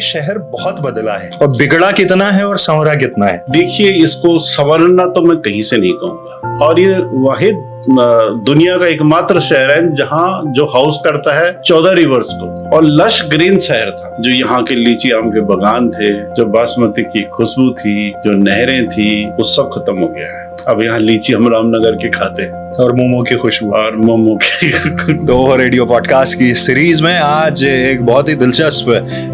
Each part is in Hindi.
शहर बहुत बदला है और बिगड़ा कितना है और संवरा कितना है। देखिए, इसको संवरना तो मैं कहीं से नहीं कहूंगा, और ये वाहिद दुनिया का एकमात्र शहर है जहाँ जो हाउस करता है 14 रिवर्स को, और लश ग्रीन शहर था। जो यहाँ के लीची आम के बागान थे, जो बासमती की खुशबू थी, जो नहरें थी, वो सब खत्म हो गया है। अब यहाँ लीची हम रामनगर के खाते हैं और मोमो की खुशबू और मोमो की। तो रेडियो पॉडकास्ट की सीरीज में आज एक बहुत ही दिलचस्प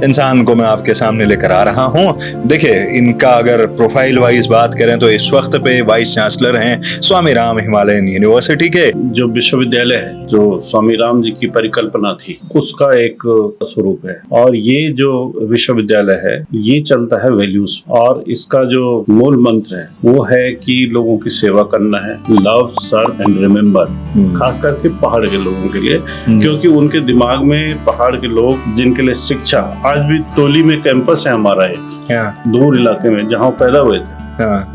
इंसान को मैं आपके सामने लेकर आ रहा हूँ। देखिए, इनका अगर प्रोफाइल वाइज बात करें तो इस वक्त पे वाइस चांसलर हैं स्वामी राम हिमालयन यूनिवर्सिटी के। जो विश्वविद्यालय है, जो स्वामी राम जी की परिकल्पना थी, उसका एक स्वरूप है। और ये जो विश्वविद्यालय है, ये चलता है वैल्यूज, और इसका जो मूल मंत्र है वो है कि लोगों की सेवा करना है, लव सर्व एंड रिमेम्बर। खास करके पहाड़ के लोगों के लिए, क्योंकि उनके दिमाग में पहाड़ के लोग, जिनके लिए शिक्षा, आज भी टोली में कैंपस है हमारा एक दूर इलाके में जहाँ पैदा हुए थे,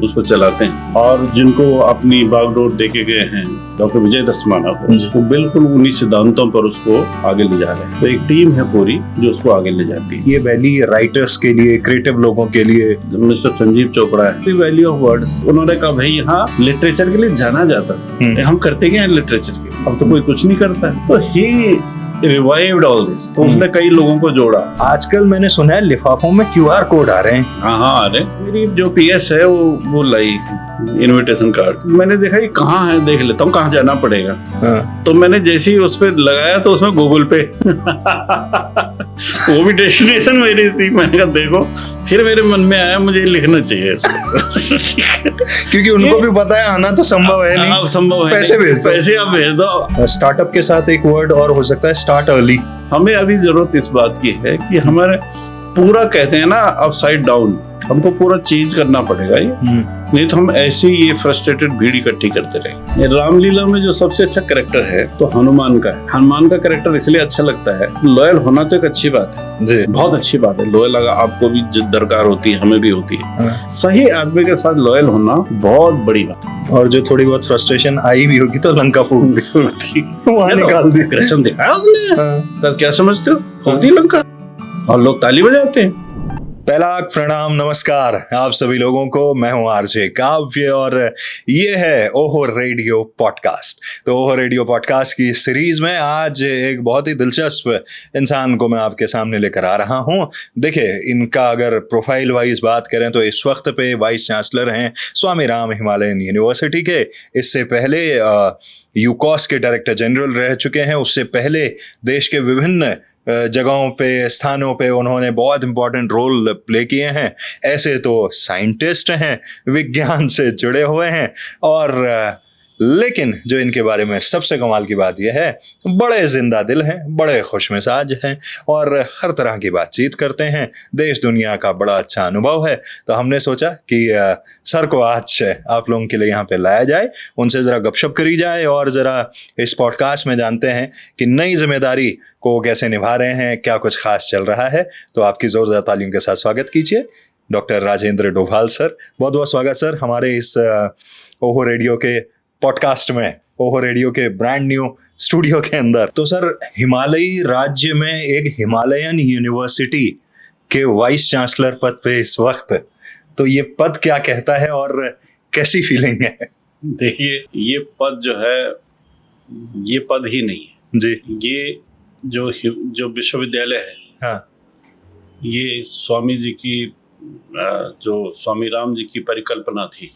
उसको चलाते हैं। और जिनको अपनी बागडोर देके गए हैं डॉक्टर विजय दसमाना को, वो बिल्कुल उन्हीं सिद्धांतों पर उसको आगे ले जा रहे हैं। तो एक टीम है पूरी जो उसको आगे ले जाती है। ये वैली राइटर्स के लिए, क्रिएटिव लोगों के लिए। मिस्टर संजीव चोपड़ा है, वैली ऑफ वर्ड्स। उन्होंने कहा भाई यहाँ लिटरेचर के लिए जाना जाता था, हम करते क्या है लिटरेचर के, अब तो कोई कुछ नहीं करता है। तो ही रिवाइव्ड ऑल दिस। तो उसने कई लोगों को जोड़ा। आजकल मैंने सुना है लिफाफों में QR कोड आ रहे हैं। हाँ आ रहे हैं। मेरी जो PS है वो लाई इनविटेशन कार्ड। मैंने देखा ये कहाँ है, देख लेता हूँ कहाँ जाना पड़ेगा। तो मैंने जैसे ही उस पर लगाया तो उसमें गूगल पे वो भी डेस्टिनेशन मेरी थी। मैंने कहा देखो, फिर मेरे मन में आया मुझे लिखना चाहिए क्योंकि उनको भी पता है आना तो संभव है नहीं। संभव है, पैसे भेज दो, पैसे आप भेज दो। स्टार्टअप के साथ एक वर्ड और हो सकता है, स्टार्ट अर्ली। हमें अभी जरूरत इस बात की है कि हमारे पूरा कहते हैं ना अपसाइड डाउन, हमको पूरा चेंज करना पड़ेगा ये। नहीं तो हम ऐसे ही ये फ्रस्ट्रेटेड भीड़ इकट्ठी करते रहेंगे। रामलीला में जो सबसे अच्छा कैरेक्टर है तो हनुमान का है। हनुमान का कैरेक्टर इसलिए अच्छा लगता है, लॉयल होना तो एक अच्छी बात है जी, बहुत अच्छी बात है। लॉयल अगर आपको भी दरकार होती है, हमें भी होती है। सही आदमी के साथ लॉयल होना बहुत बड़ी बात है। और जो थोड़ी बहुत फ्रस्ट्रेशन आई भी होगी तो लंका फूक दी, वहाँ निकाल दी। कृष्ण दिखाया उसने, क्या समझते हो, फूक दी लंका और लोग ताली बजाते हैं। पहला प्रणाम, नमस्कार आप सभी लोगों को। मैं हूं आरजे काव्य और ये है ओहो रेडियो पॉडकास्ट। तो ओहो रेडियो पॉडकास्ट की सीरीज में आज एक बहुत ही दिलचस्प इंसान को मैं आपके सामने लेकर आ रहा हूं। देखिए, इनका अगर प्रोफाइल वाइज बात करें तो इस वक्त पे वाइस चांसलर हैं स्वामी राम हिमालयन यूनिवर्सिटी के। इससे पहले यूकॉस के डायरेक्टर जनरल रह चुके हैं। उससे पहले देश के विभिन्न जगहों पे, स्थानों पे उन्होंने बहुत इंपॉर्टेंट रोल प्ले किए हैं। ऐसे तो साइंटिस्ट हैं, विज्ञान से जुड़े हुए हैं, और लेकिन जो इनके बारे में सबसे कमाल की बात यह है, बड़े जिंदा दिल हैं, बड़े खुशमिजाज हैं और हर तरह की बातचीत करते हैं। देश दुनिया का बड़ा अच्छा अनुभव है। तो हमने सोचा कि सर को आज आप लोगों के लिए यहाँ पे लाया जाए, उनसे ज़रा गपशप करी जाए और ज़रा इस पॉडकास्ट में जानते हैं कि नई जिम्मेदारी को कैसे निभा रहे हैं, क्या कुछ खास चल रहा है। तो आपकी जोरदार तालियों के साथ स्वागत कीजिए डॉक्टर राजेंद्र डोभाल सर। बहुत बहुत स्वागत सर हमारे इस ओहो रेडियो के पॉडकास्ट में, ओहो रेडियो के ब्रांड न्यू स्टूडियो के अंदर। तो सर, हिमालयी राज्य में एक हिमालयन यूनिवर्सिटी के वाइस चांसलर पद पे इस वक्त, तो ये पद क्या कहता है और कैसी फीलिंग है? देखिए, ये पद जो है, ये पद ही नहीं है जी। ये जो विश्वविद्यालय है, हाँ, ये स्वामी जी की, जो स्वामी राम जी की परिकल्पना थी,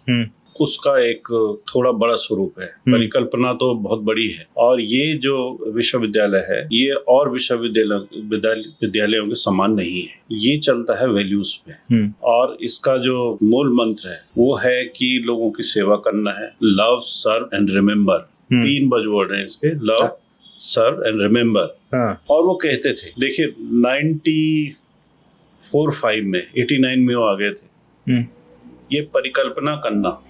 उसका एक थोड़ा बड़ा स्वरूप है। परिकल्पना तो बहुत बड़ी है, और ये जो विश्वविद्यालय है, ये और विद्यालयों के समान नहीं है। ये चलता है वैल्यूज पे, और इसका जो मूल मंत्र है वो है कि लोगों की सेवा करना है, love serve and remember. 3 buzzword हैं इसके, लव सर्व एंड रिमेम्बर। और वो कहते थे, देखिए 94-5 में, 89 में वो आ गए थे। ये परिकल्पना करना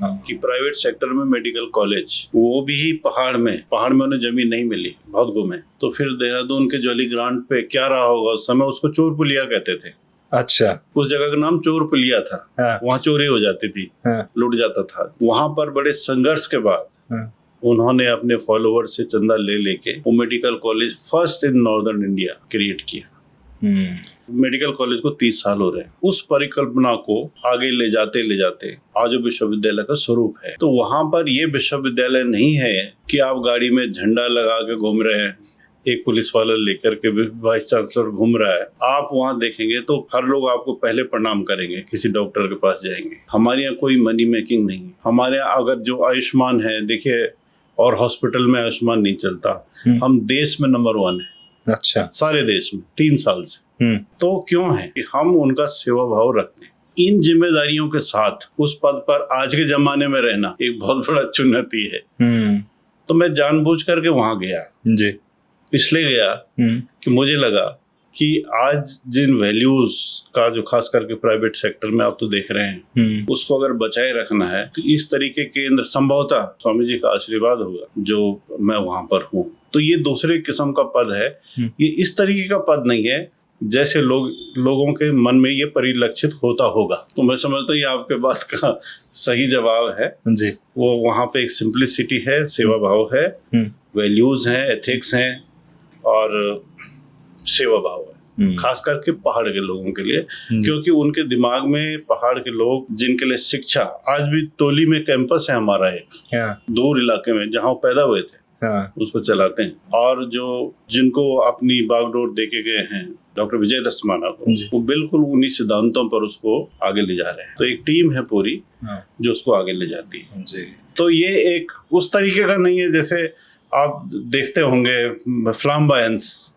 कि प्राइवेट सेक्टर में मेडिकल कॉलेज, वो भी पहाड़ में उन्हें जमीन नहीं मिली, बहुत घूमे। तो फिर देहरादून के जॉली ग्रांट पे क्या रहा होगा उस समय, उसको चोर पुलिया कहते थे। अच्छा, उस जगह का नाम चोर पुलिया था। वहाँ चोरी हो जाती थी, लूट जाता था। वहाँ पर बड़े संघर्ष के बाद उन्होंने अपने फॉलोअर से चंदा ले लेके वो medical college first in northern India create किया। मेडिकल कॉलेज को 30 साल हो रहे हैं। उस परिकल्पना को आगे ले जाते आज जो विश्वविद्यालय का स्वरूप है, तो वहां पर ये विश्वविद्यालय नहीं है कि आप गाड़ी में झंडा लगा के घूम रहे हैं, एक पुलिस वाला लेकर के वाइस चांसलर घूम रहा है। आप वहां देखेंगे तो हर लोग आपको पहले प्रणाम करेंगे, किसी डॉक्टर के पास जाएंगे। हमारे यहाँ कोई मनी मेकिंग नहीं है। हमारे यहाँ अगर जो आयुष्मान है, देखिए, और हॉस्पिटल में आयुष्मान नहीं चलता। हम देश में नंबर 1 है। अच्छा। सारे देश में 3 साल से। तो क्यों है कि हम उनका सेवा भाव रखते हैं। इन जिम्मेदारियों के साथ उस पद पर आज के जमाने में रहना एक बहुत बड़ा चुनौती है। तो मैं जानबूझ करके वहां गया जी, इसलिए गया कि मुझे लगा कि आज जिन वैल्यूज का जो खास करके प्राइवेट सेक्टर में आप तो देख रहे हैं, उसको अगर बचाए रखना है तो इस तरीके के केंद्र, संभवतः स्वामी जी का आशीर्वाद होगा जो मैं वहां पर हूँ। तो ये दूसरे किस्म का पद है। ये इस तरीके का पद नहीं है जैसे लोगों के मन में ये परिलक्षित होता होगा। तो मैं समझता हूँ ये आपके बात का सही जवाब है जी। वो वहाँ पे एक सिंप्लिसिटी है, सेवा भाव है, वैल्यूज हैं, एथिक्स हैं और सेवा भाव है, खास करके पहाड़ के लोगों के लिए। क्योंकि उनके दिमाग में पहाड़ के लोग जिनके लिए शिक्षा, आज भी टोली में कैंपस है हमारा एक दूर इलाके में जहाँ पैदा हुए थे, उसको चलाते हैं। और जो जिनको अपनी बागडोर देके गए हैं डॉक्टर विजय दसमाना को, वो बिल्कुल उन्हीं सिद्धांतों पर उसको आगे ले जा रहे हैं। तो एक टीम है पूरी जो उसको आगे ले जाती है जी। तो ये एक उस तरीके का नहीं है जैसे आप देखते होंगे फ्लाम्बायंस।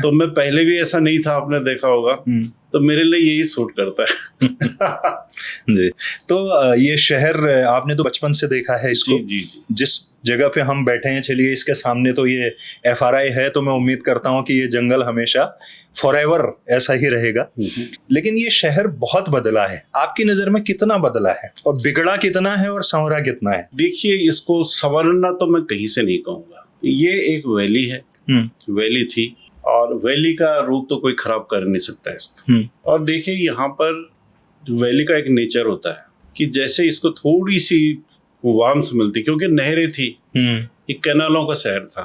तो मैं पहले भी ऐसा नहीं था, आपने देखा होगा। तो मेरे लिए यही सूट करता है जी। तो ये शहर आपने तो बचपन से देखा है इसको। जी। जिस जगह पे हम बैठे हैं, चलिए इसके सामने तो ये FRI है, तो मैं उम्मीद करता हूँ कि ये जंगल हमेशा फॉरएवर ऐसा ही रहेगा। लेकिन ये शहर बहुत बदला है। आपकी नजर में कितना बदला है और बिगड़ा कितना है और संवरा कितना है? देखिए, इसको संवरना तो मैं कहीं से नहीं कहूँगा। ये एक वैली है, वैली थी, और वैली का रूप तो कोई खराब कर नहीं सकता इसका। और देखिए, यहाँ पर वैली का एक नेचर होता है कि जैसे इसको थोड़ी सी वार्मथ मिलती, क्योंकि नहरें थी, एक कैनालों का शहर था।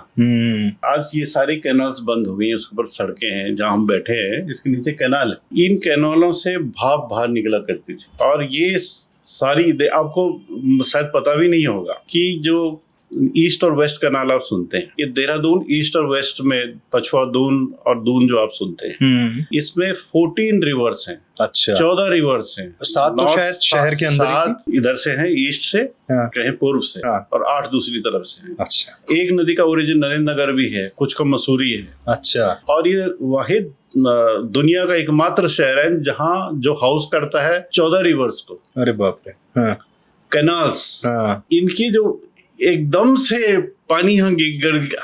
आज ये सारी कैनाल्स बंद हो गई हैं, उसके ऊपर सड़कें हैं। जहाँ हम बैठे हैं इसके नीचे कैनाल है। इन कैनालों से भाप बाहर निकला करती थी। और ये सारी, आपको शायद पता भी नहीं होगा कि जो ईस्ट और वेस्ट कैनाल आप सुनते हैं, ये देहरादून ईस्ट और वेस्ट में, पछुआ दून और दून जो आप सुनते हैं, इसमें 14 रिवर्स हैं। अच्छा। 14 रिवर्स हैं। 7 तो शायद शहर के अंदर, 7 इधर से हैं, ईस्ट से, कहीं पूर्व से, और 8 दूसरी तरफ से हैं। अच्छा। एक नदी का ओरिजिन नरेंद्र नगर भी है, कुछ का मसूरी है। अच्छा। और ये वाहिद दुनिया का एकमात्र शहर है जहाँ जो हाउस करता है 14 रिवर्स को। अरे बाप रे। कैनाल्स, इनकी जो एकदम से पानी यहाँ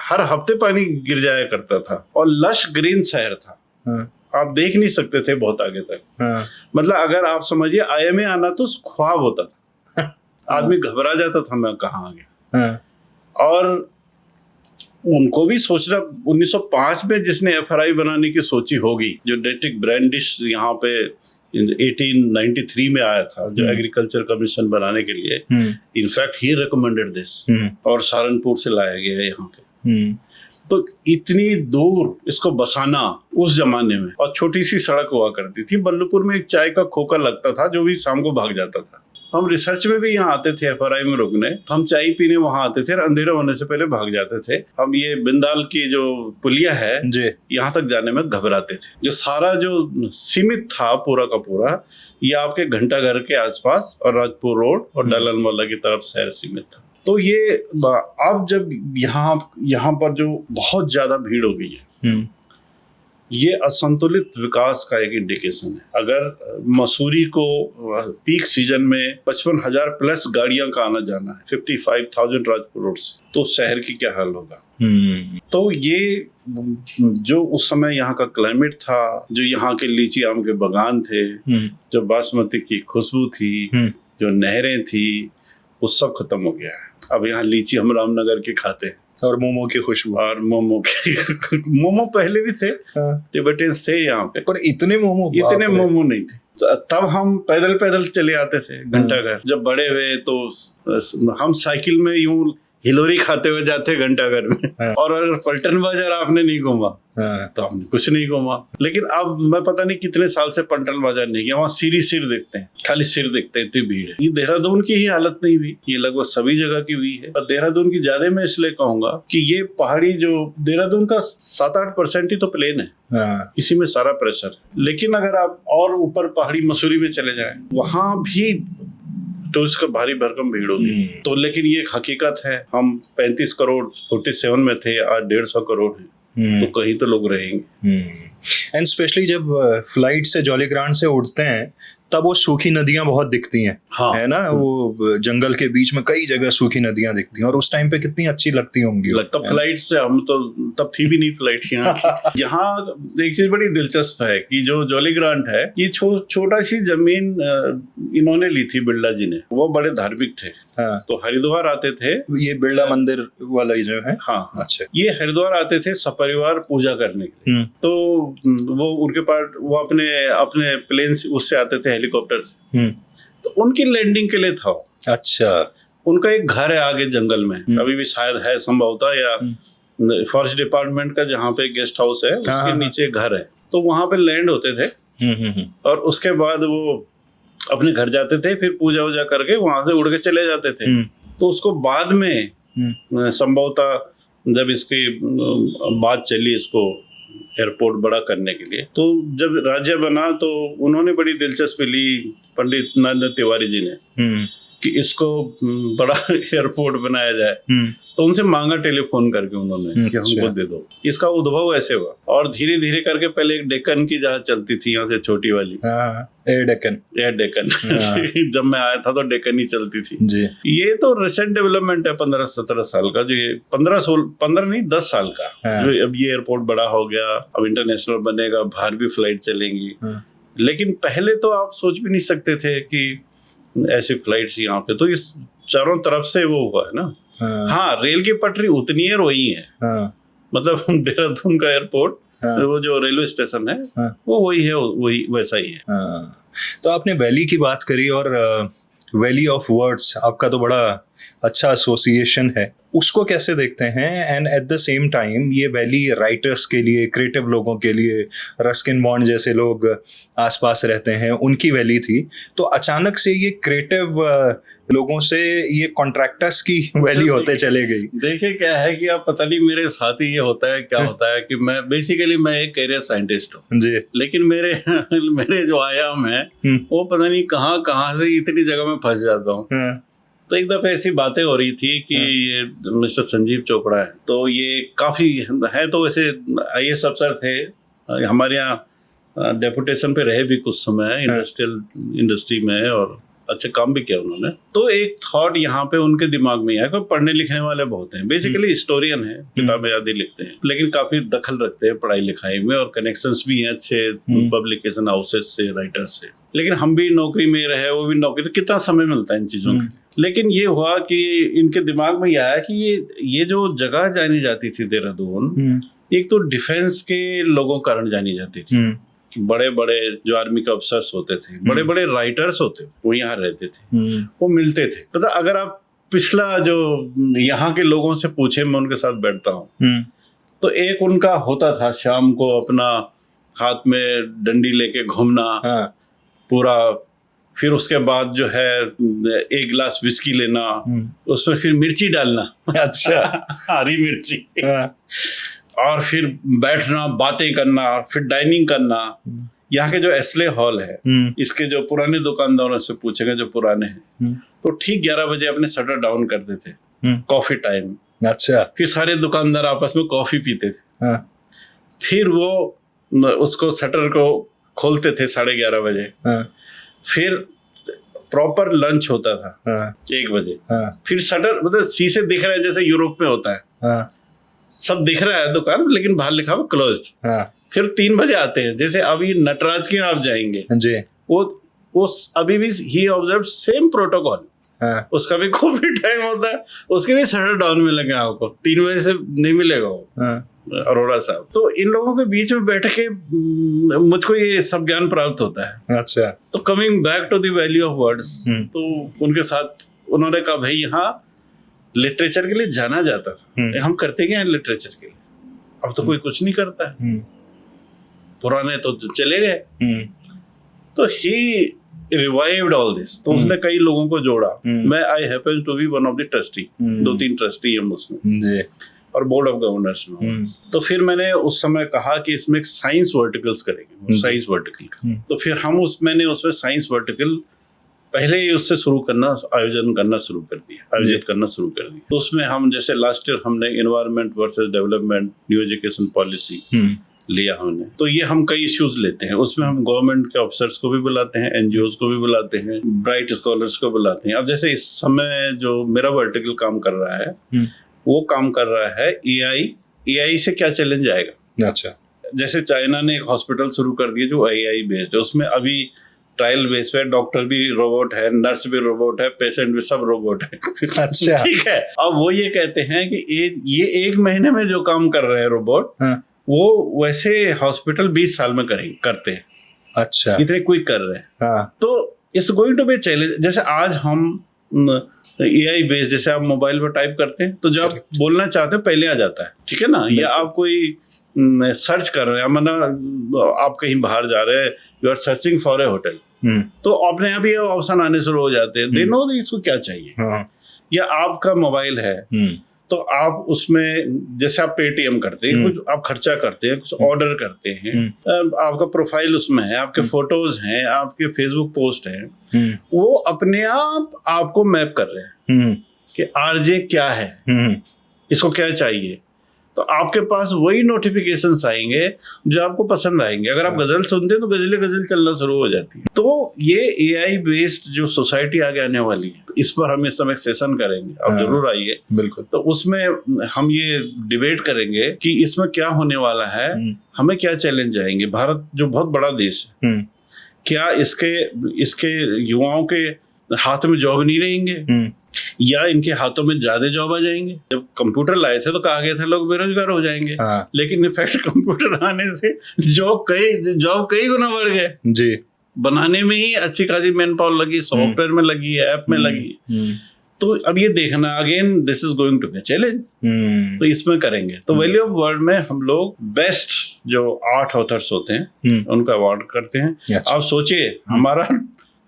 हर हफ्ते पानी गिर जाया करता था, और लश ग्रीन शहर था। आप देख नहीं सकते थे बहुत आगे तक। मतलब अगर आप समझिए IMA आना तो ख्वाब होता था। आदमी घबरा जाता था, मैं कहाँ आ गया। और उनको भी सोचना, 1905 में जिसने FRI बनाने की सोची होगी, जो डेट्रिक ब्रैंडिश यहाँ पे 1893 में आया था, जो एग्रीकल्चर कमीशन बनाने के लिए, इनफैक्ट ही रिकमेंडेड दिस, और सहारनपुर से लाया गया यहाँ पे। तो इतनी दूर इसको बसाना उस जमाने में, और छोटी सी सड़क हुआ करती थी। बल्लभपुर में एक चाय का खोखा लगता था जो भी शाम को भाग जाता था। हम रिसर्च में भी यहाँ आते थे FRI में रुकने, तो हम चाय पीने वहाँ आते थे और अंधेरा होने से पहले भाग जाते थे। हम ये बिंदाल की जो पुलिया है यहाँ तक जाने में घबराते थे। जो सारा जो सीमित था पूरा का पूरा, ये आपके घंटाघर के आसपास और राजपुर रोड और दलाल मोहल्ला की तरफ शहर सीमित था। तो ये अब जब यहाँ पर जो बहुत ज्यादा भीड़ हो गई है, ये असंतुलित विकास का एक इंडिकेशन है। अगर मसूरी को पीक सीजन में 55,000 प्लस गाड़ियां का आना जाना है, 55,000 राजपुर रोड से, तो शहर की क्या हाल होगा। तो ये जो उस समय यहाँ का क्लाइमेट था, जो यहाँ के लीची आम के बागान थे, जो बासमती की खुशबू थी, जो नहरें थी, वो सब खत्म हो गया है। अब यहाँ लीची हम रामनगर के खाते हैं, और मोमो की खुशबू, और मोमो पहले भी थे, टिबेटियंस थे यहाँ पे, पर इतने मोमो नहीं थे। तब हम पैदल चले आते थे घंटाघर। जब बड़े हुए तो हम साइकिल में यूं हिलोरी खाते हुए जाते घंटाघर में। और अगर पलटन बाजार आपने नहीं घूमा तो आपने कुछ नहीं घूमा। लेकिन अब मैं पता नहीं कितने साल से पलटन बाजार नहीं गया, वहाँ सिर दिखते हैं, खाली सिर दिखते हैं, इतनी भीड़ है। ये देहरादून की ही हालत नहीं हुई, ये लगभग सभी जगह की हुई है। और देहरादून की ज्यादा मैं इसलिए कहूंगा कि ये पहाड़ी जो देहरादून का 7-8% ही तो प्लेन है, इसी में सारा प्रेशर है। लेकिन अगर आप और ऊपर पहाड़ी मसूरी में चले जाएं, वहां भी तो इसका भारी भरकम भीड़ होगी। तो लेकिन ये एक हकीकत है, हम 35 करोड़ 47 में थे, आज 150 करोड़ है, तो कहीं तो लोग रहेंगे। एंड स्पेशली जब फ्लाइट से जॉलीग्रांट से उड़ते हैं तब वो सूखी नदियां बहुत दिखती हैं, हाँ, है ना, वो जंगल के बीच में कई जगह सूखी नदियां दिखती हैं, और उस टाइम पे कितनी अच्छी लगती होंगी। लगता फ्लाइट से, हम तो तब थी भी नहीं फ्लाइट यहाँ। यहाँ एक चीज बड़ी दिलचस्प है कि जो जॉलीग्रांट है, ये छोटा सी जमीन इन्होंने ली थी बिरला जी ने। वो बड़े धार्मिक थे, हाँ। तो हरिद्वार आते थे, ये बिरला मंदिर वाला जो है, हाँ, अच्छा, ये हरिद्वार आते थे सपरिवार पूजा करने के लिए। तो वो उनके पास वो अपने प्लेन उससे आते थे, हेलीकॉप्टर से, तो उनकी लैंडिंग के लिए था। अच्छा, उनका एक घर है आगे जंगल में, अभी भी शायद है संभवतः, या फॉरेस्ट डिपार्टमेंट का जहाँ पे गेस्ट हाउस है उसके नीचे घर है, तो वहां पे लैंड होते थे। और उसके बाद वो अपने घर जाते थे, फिर पूजा वूजा करके वहां से उड़ के चले जाते थे। तो उसको बाद में संभवतः जब इसकी बात चली इसको एयरपोर्ट बड़ा करने के लिए, तो जब राज्य बना तो उन्होंने बड़ी दिलचस्पी ली पंडित नरेंद्र तिवारी जी ने कि इसको बड़ा एयरपोर्ट बनाया जाए। तो उनसे मांगा टेलीफोन करके उन्होंने कि हमको दे दो। इसका उद्भव ऐसे हुआ, और धीरे धीरे करके पहले एक डेक्कन की जहाज चलती थी यहाँ से, छोटी वाली, एयर डेक्कन। जब मैं आया था तो डेक्कन ही चलती थी जी। ये तो रिसेंट डेवलपमेंट है, 15-17 साल का, जो ये 15 नहीं 10 साल का, जो अब ये एयरपोर्ट बड़ा हो गया, अब इंटरनेशनल बनेगा, बाहर भी फ्लाइट चलेंगी। लेकिन पहले तो आप सोच भी नहीं सकते थे कि ऐसी फ्लाइट्स यहाँ पे, तो इस चारों तरफ से वो हुआ है ना। हाँ, रेल की पटरी उतनी है और वही है, मतलब देहरादून का एयरपोर्ट, वो जो रेलवे स्टेशन है वो वही है, वही वैसा ही है। तो आपने वैली की बात करी, और वैली ऑफ वर्ड्स आपका तो बड़ा अच्छा एसोसिएशन है, उसको कैसे देखते हैं? And at the same time ये वैली राइटर्स के लिए, क्रिएटिव लोगों के लिए, रस्किन बॉन्ड जैसे लोग आसपास रहते हैं, उनकी वैली थी, तो अचानक से ये क्रिएटिव लोगों से ये कॉन्ट्रैक्टर्स की वैली होते चले गई। देखिए क्या है कि आप पता नहीं मेरे साथ ही ये होता है, क्या होता है कि मैं बेसिकली मैं एक कैरियर साइंटिस्ट हूँ जी, लेकिन मेरे जो आयाम है वो पता नहीं कहाँ से इतनी जगह में फंस जाता हूँ। तो एक दफे ऐसी बातें हो रही थी कि ये मिस्टर संजीव चोपड़ा है, तो ये काफी है, तो वैसे IAS अफसर थे, हमारे यहाँ डेपुटेशन पे रहे भी कुछ समय इंडस्ट्री में, और अच्छे काम भी किया उन्होंने। तो एक थॉट यहाँ पे उनके दिमाग में है, कोई पढ़ने लिखने वाले बहुत हैं, बेसिकली हिस्टोरियन है, किताबें आदि लिखते हैं, लेकिन काफी दखल रखते हैं पढ़ाई लिखाई में, और कनेक्शंस भी हैं अच्छे पब्लिकेशन हाउसेस से, राइटर्स से। लेकिन हम भी नौकरी में रहे, वो भी नौकरी, तो कितना समय मिलता है इन चीजों के। लेकिन ये हुआ कि इनके दिमाग में यह आया कि ये जो जगह जानी जाती थी देहरादून, एक तो डिफेंस के लोगों कारण जानी जाती थी, बड़े बड़े जो आर्मी के अफसर्स होते थे, बड़े बड़े राइटर्स होते, वो यहाँ रहते थे, वो मिलते थे। पता, अगर आप पिछला जो यहाँ के लोगों से पूछे, मैं उनके साथ बैठता हूँ, तो एक उनका होता था शाम को अपना हाथ में डंडी लेके घूमना पूरा, फिर उसके बाद जो है एक गिलास विस्की लेना, उसमें फिर मिर्ची डालना, अच्छा हरी मिर्ची, और फिर बैठना, बातें करना, फिर डाइनिंग करना। यहाँ के जो एस्ले हॉल है, इसके जो पुराने दुकानदारों से पूछेंगे जो पुराने हैं, तो ठीक 11 बजे अपने शटर डाउन करते थे, कॉफी टाइम। अच्छा, फिर सारे दुकानदार आपस में कॉफी पीते थे, फिर वो उसको शटर को खोलते थे 11:30 बजे, फिर प्रॉपर लंच होता था 1 बजे, फिर शटर, मतलब शीशे दिख रहे हैं जैसे यूरोप में होता है, सब दिख रहा है दुकान, लेकिन बाहर लिखा हुआ क्लोज्ड। फिर 3 बजे आते हैं, जैसे अभी नटराज के आप जाएंगे जी, वो अभी भी ही ऑब्जर्व सेम प्रोटोकॉल, उसका भी कॉफी टाइम होता है, उसके भी शटर डाउन में लगे, आपको 3 बजे से नहीं मिलेगा वो, अरोड़ा साहब। तो इन लोगों के बीच में बैठ के मुझको ये सब ज्ञान प्राप्त होता है। अच्छा, तो coming back to the value of words, तो उनके साथ उन्होंने कहा भाई यहाँ लिटरेचर के लिए जाना जाता था। हम करते क्या है लिटरेचर के लिए? अब तो कोई कुछ नहीं करता है। पुराने तो चले गए। तो ही रिवाइव्ड ऑल दिस। तो उसने कई लोगों को जोड़ा। मैं I happen to be one of the trustee, 2-3 trustee हम उसमें, और बोर्ड ऑफ गवर्नर्स में। तो फिर मैंने उस समय कहा कि इसमें एक साइंस वर्टिकल्स करेंगे, साइंस वर्टिकल। तो फिर मैंने उसमें साइंस वर्टिकल पहले ही उससे शुरू करना, आयोजित करना शुरू कर दिया। तो उसमें हम जैसे लास्ट ईयर हमने environment versus development, new education policy लिया हमने। तो ये हम कई इश्यूज लेते हैं। उसमें हम गवर्नमेंट के ऑफिसर्स को भी बुलाते हैं, एनजीओज को भी बुलाते हैं, ब्राइट स्कॉलर्स को बुलाते हैं। अब जैसे इस समय जो मेरा वर्टिकल काम कर रहा है, वो काम कर रहा है एआई से क्या चैलेंज आएगा। अच्छा। जैसे चाइना ने एक हॉस्पिटल शुरू कर दिया जो एआई बेस्ड है। उसमें अभी ट्रायल बेस पे डॉक्टर भी रोबोट है, नर्स भी रोबोट है, पेशेंट भी सब रोबोट है। अच्छा। ठीक है। अब वो ये कहते हैं कि ये 1 महीने में जो काम कर रहे हैं रोबोट, वो वैसे हॉस्पिटल 20 साल में करते हैं। अच्छा। इतने क्विक कर रहे हैं। तो it's going to be challenge. जैसे आज हम एआई बेस्ड, जैसे आप मोबाइल पर टाइप करते हैं तो जो आप बोलना चाहते हैं पहले आ जाता है, ठीक है ना। या आप कोई सर्च कर रहे हैं, मतलब आप कहीं बाहर जा रहे हैं, you are searching for a hotel, तो अपने आप ये ऑप्शन आने शुरू हो जाते हैं। दे नो इसको क्या चाहिए। या आपका मोबाइल है तो आप उसमें जैसे आप पेटीएम करते हैं, कुछ आप खर्चा करते हैं, कुछ ऑर्डर करते हैं, आपका प्रोफाइल उसमें है, आपके फोटोज हैं, आपके फेसबुक पोस्ट हैं, वो अपने आप आपको मैप कर रहे हैं कि आरजे क्या है, इसको क्या चाहिए। तो आपके पास वही नोटिफिकेशंस आएंगे जो आपको पसंद आएंगे। अगर आप गजल सुनते हैं तो गजल चलना शुरू हो जाती है। तो ये एआई बेस्ड जो सोसाइटी आगे आने वाली है, इस पर हम इस समय सेशन करेंगे, आप जरूर आइए। बिल्कुल। तो उसमें हम ये डिबेट करेंगे कि इसमें क्या होने वाला है, हमें क्या चैलेंज आएंगे। भारत जो बहुत बड़ा देश है, क्या इसके युवाओं के हाथ में जॉब नहीं रहेंगे, या इनके हाथों में ज्यादा जॉब आ जाएंगे। जब कंप्यूटर लाए थे तो कहा गया था लोग बेरोजगार हो जाएंगे। लेकिन इनफैक्ट कंप्यूटर आने से जॉब कई गुना बढ़ गए जी। बनाने में ही अच्छी खासी मैन पावर लगी, सॉफ्टवेयर में लगी, ऐप में लगी। तो अब ये देखना, again this is going to be challenge. तो इसमें करेंगे। तो वैल्यू ऑफ वर्ड में हम लोग बेस्ट जो 8 ऑथर्स होते हैं उनका अवार्ड करते हैं। आप सोचिए,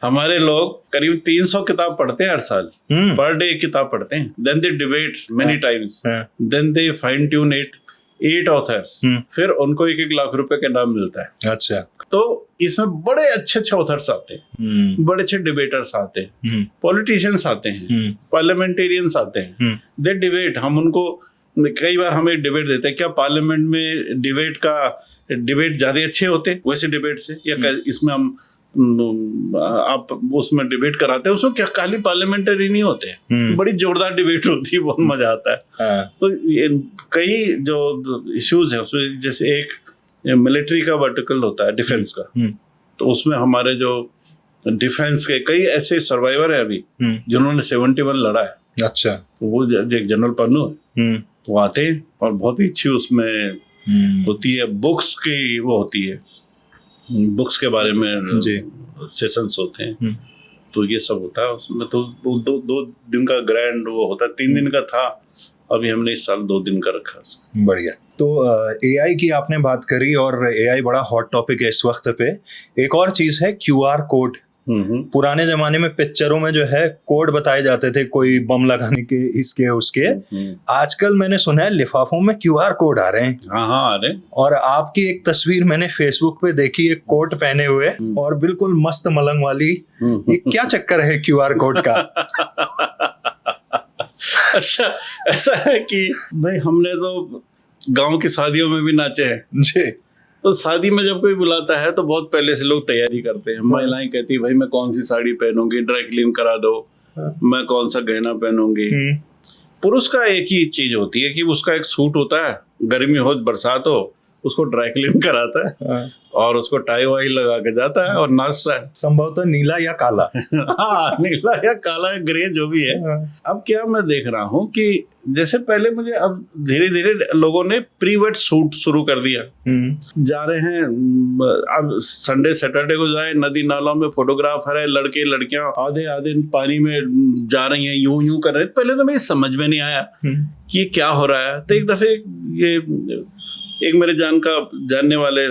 हमारे लोग करीब 300 किताब पढ़ते हैं हर साल, पर डे एक किताब पढ़ते हैं। Then they debate many times, then they fine tune 8 authors, फिर उनको 1-1 लाख रुपए का नाम मिलता है। अच्छा। तो इसमें बड़े अच्छे ऑथर्स आते हैं, बड़े अच्छे डिबेटर्स आते हैं, पॉलिटिशियंस आते हैं, पार्लियामेंटेरियंस आते हैं। दे डिबेट। हम उनको कई बार हमें डिबेट देते हैं, क्या पार्लियामेंट में डिबेट ज्यादा अच्छे होते वैसे डिबेट से, या इसमें हम आप उसमें डिबेट कराते हैं, उसमें क्या खाली पार्लियामेंटरी नहीं होते हैं, बड़ी जोरदार डिबेट होती है, बहुत मजा आता है। तो कई जो इश्यूज है उसमें, जैसे एक मिलिट्री का वर्टिकल होता है, डिफेंस का, तो उसमें हमारे जो डिफेंस के कई ऐसे सर्वाइवर है अभी जिन्होंने 71 लड़ा है। अच्छा। तो वो एक जनरल पन्नू है, तो आते हैं और बहुत ही अच्छी उसमें होती है, बुक्स की वो होती है, बुक्स के बारे में सेशंस होते हैं। तो ये सब होता है उसमें। तो 2 दिन का ग्रैंड वो होता है, 3 दिन का था, अभी हमने इस साल 2 दिन का रखा। बढ़िया। तो एआई की आपने बात करी और एआई बड़ा हॉट टॉपिक है इस वक्त पे। एक और चीज है क्यूआर कोड। पुराने जमाने में पिक्चरों में जो है कोड बताए जाते थे, कोई बम लगाने के, इसके उसके। आजकल मैंने सुना है लिफाफों में क्यूआर कोड आ रहे हैं। हाँ आ रहे हैं। और आपकी एक तस्वीर मैंने फेसबुक पे देखी, एक कोट पहने हुए और बिल्कुल मस्त मलंग वाली। ये क्या चक्कर है क्यूआर कोड का? अच्छा, ऐसा है कि भाई हमने तो गांव की शादियों में भी नाचे हैं जी। तो शादी में जब कोई बुलाता है तो बहुत पहले से लोग तैयारी करते हैं। महिलाएं कहती है भाई मैं कौन सी साड़ी पहनूंगी, ड्राई क्लीन करा दो, मैं कौन सा गहना पहनूंगी। पुरुष का एक ही चीज होती है कि उसका एक सूट होता है, गर्मी हो बरसात हो, उसको ड्राई क्लीन कराता है और उसको टाई वाई लगा के जाता है और नाचता है। संभवतः नीला या काला। हाँ, नीला या काला ग्रे जो भी है। अब क्या मैं देख रहा हूँ कि जैसे पहले मुझे, अब धीरे धीरे लोगों ने प्री वेट शूट शुरू कर दिया। जा रहे हैं, अब संडे सैटरडे को जाए, नदी नालों में फोटोग्राफर है, लड़के लड़कियां आधे आधे पानी में जा रही हैं, यूं यूं कर रहे हैं। पहले तो मेरी समझ में नहीं आया कि ये क्या हो रहा है। तो एक दफे ये एक मेरे जानने वाले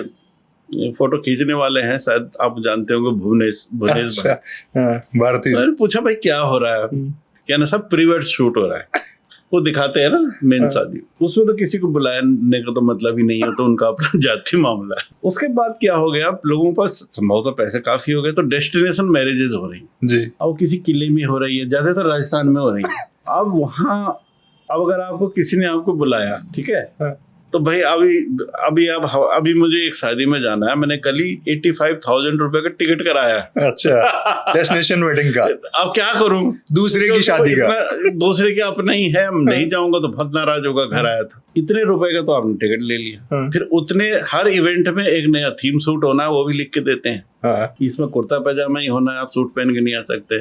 फोटो खींचने वाले हैं, शायद आप जानते होंगे, भुवनेश भारती। मैंने पूछा भाई क्या हो रहा है? क्या ना, सब प्री वेड शूट हो रहा है। वो दिखाते हैं ना मेन शादी, उसमें तो किसी को बुलाने का तो मतलब ही नहीं है, तो उनका अपना जाति मामला है। उसके बाद क्या हो गया, लोगों के पास संभवतः पैसे काफी हो गए, तो डेस्टिनेशन मैरिजेस हो रही जी। अब किसी किले में हो रही है, ज्यादातर राजस्थान में हो रही है। अब वहाँ, अब अगर आपको किसी ने आपको बुलाया, ठीक है, तो भाई अभी मुझे एक शादी में जाना है, मैंने कल ही 85,000 रुपए का टिकट कराया। अच्छा, डेस्टिनेशन वेडिंग का। अब क्या करूं, दूसरे की शादी का, दूसरे के अपना ही है, नहीं जाऊंगा तो बहुत नाराज होगा। घर आया था, इतने रुपए का तो आपने टिकट ले लिया, फिर उतने हर इवेंट में एक नया थीम सूट होना है, वो भी लिख के देते हैं। इसमें कुर्ता पैजामा ही होना है, आप सूट पहन के नहीं आ सकते।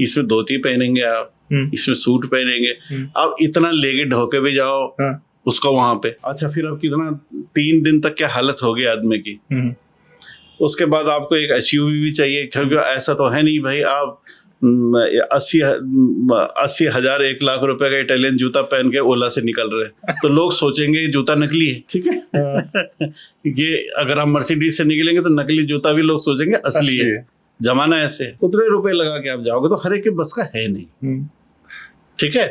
इसमें धोती पहनेंगे आप, इसमें सूट पहनेंगे। अब इतना लेके ढोके भी जाओ उसको वहां पे। अच्छा, फिर अब कितना 3 दिन तक क्या हालत होगी आदमी की। उसके बाद आपको एक एसयूवी भी चाहिए, क्योंकि ऐसा तो है नहीं भाई आप 80,000 1 लाख रुपए का इटालियन जूता पहन के ओला से निकल रहे, तो लोग सोचेंगे ये जूता नकली है, ठीक है। ये अगर आप मर्सिडीज से निकलेंगे तो नकली जूता भी लोग सोचेंगे असली है। जमाना ऐसे, उतने रुपए लगा के आप जाओगे तो हर एक के बस का है नहीं, ठीक है।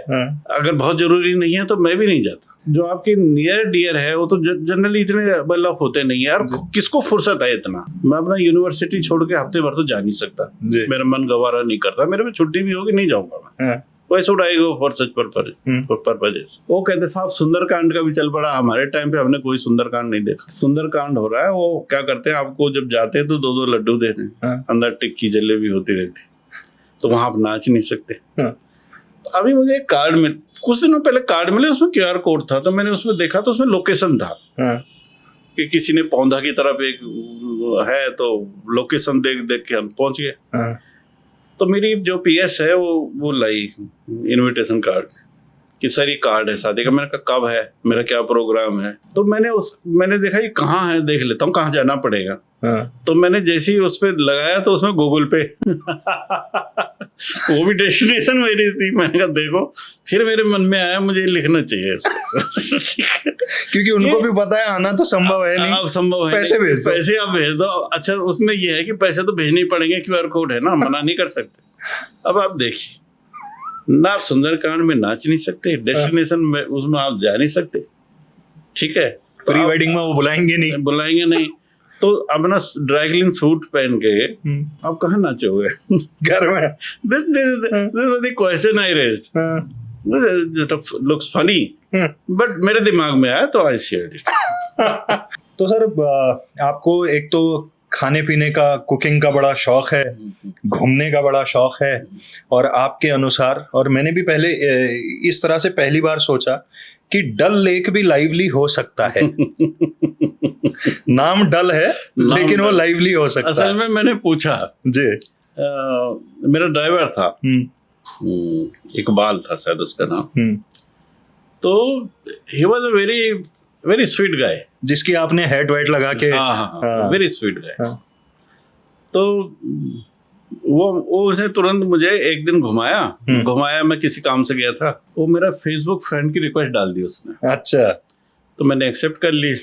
अगर बहुत जरूरी नहीं है तो मैं भी नहीं जाता। जो आपके नियर डियर है वो तो जनरली इतने मतलब होते नहीं है यार, किसको फुर्सत है इतना। मैं अपना यूनिवर्सिटी छोड़ के हफ्ते भर तो जा नहीं सकता, मेरा मन गवारा नहीं करता, मेरे में छुट्टी भी होगी, नहीं जाऊंगा मैं। वैसे उड़ाएगा फॉर सच पर्पस। वो कहते साहब सुंदरकांड का भी चल पड़ा। हमारे टाइम पे हमने कोई सुंदरकांड नहीं देखा। सुंदरकांड हो रहा है, वो क्या करते हैं, आपको जब जाते हैं तो 2-2 लड्डू देते हैं, अंदर टिक्की जलेबी होती रहती, तो वहां आप नाच नहीं सकते। अभी मुझे एक कार्ड में कुछ दिनों पहले कार्ड मिले, उसमें QR कोड था, तो मैंने उसमें देखा तो उसमें लोकेशन था कि किसी ने पौंधा की तरफ एक है, तो लोकेशन देख के हम पहुंच गए। तो मेरी जो PS है वो लाई इनविटेशन कार्ड कि सर ये कार्ड है शादी का। मैंने कहा कब है, मेरा क्या प्रोग्राम है। तो मैंने देखा ये कहाँ है, देख लेता हूँ कहाँ जाना पड़ेगा। तो मैंने जैसे ही उस पर लगाया तो उसमें गूगल पे वो भी डेस्टिनेशन मेरी थी। मैंने कहा देखो, फिर मेरे मन में आया मुझे लिखना चाहिए इसको क्योंकि उनको भी पता है आना तो संभव है नहीं। अब संभव है, पैसे आप भेज दो। अच्छा, उसमें ये है कि पैसे तो भेजने ही पड़ेंगे, QR कोड है ना, मना नहीं कर सकते। अब आप देखिए ना, आप सुंदरकांड में नाच नहीं सकते, डेस्टिनेशन में उसमें आप जा नहीं सकते, ठीक है। प्री वेडिंग में वो बुलाएंगे नहीं। तो अपना ड्राई क्लीन सूट पहन के आप कहाँ नाचोगे? घर में। This was the question I raised. It looks funny, but मेरे दिमाग में आया तो I shared it. तो सर, आपको एक तो खाने पीने का, कुकिंग का बड़ा शौक है, घूमने का बड़ा शौक है, और आपके अनुसार, और मैंने भी पहले इस तरह से पहली बार सोचा कि डल लेक भी लाइवली हो सकता है। नाम डल है लेकिन वो लाइवली हो सकता है। असल में मैंने पूछा जी, मेरा ड्राइवर था, इकबाल था शायद उसका नाम, तो he was a very sweet guy, जिसकी आपने हेड वेट लगा के, वेरी स्वीट गाय। तो वो उसे तुरंत मुझे एक दिन घुमाया, मैं किसी काम से गया था, वो मेरा फेसबुक फ्रेंड की रिक्वेस्ट डाल दी उसने। अच्छा। तो मैंने एक्सेप्ट कर ली।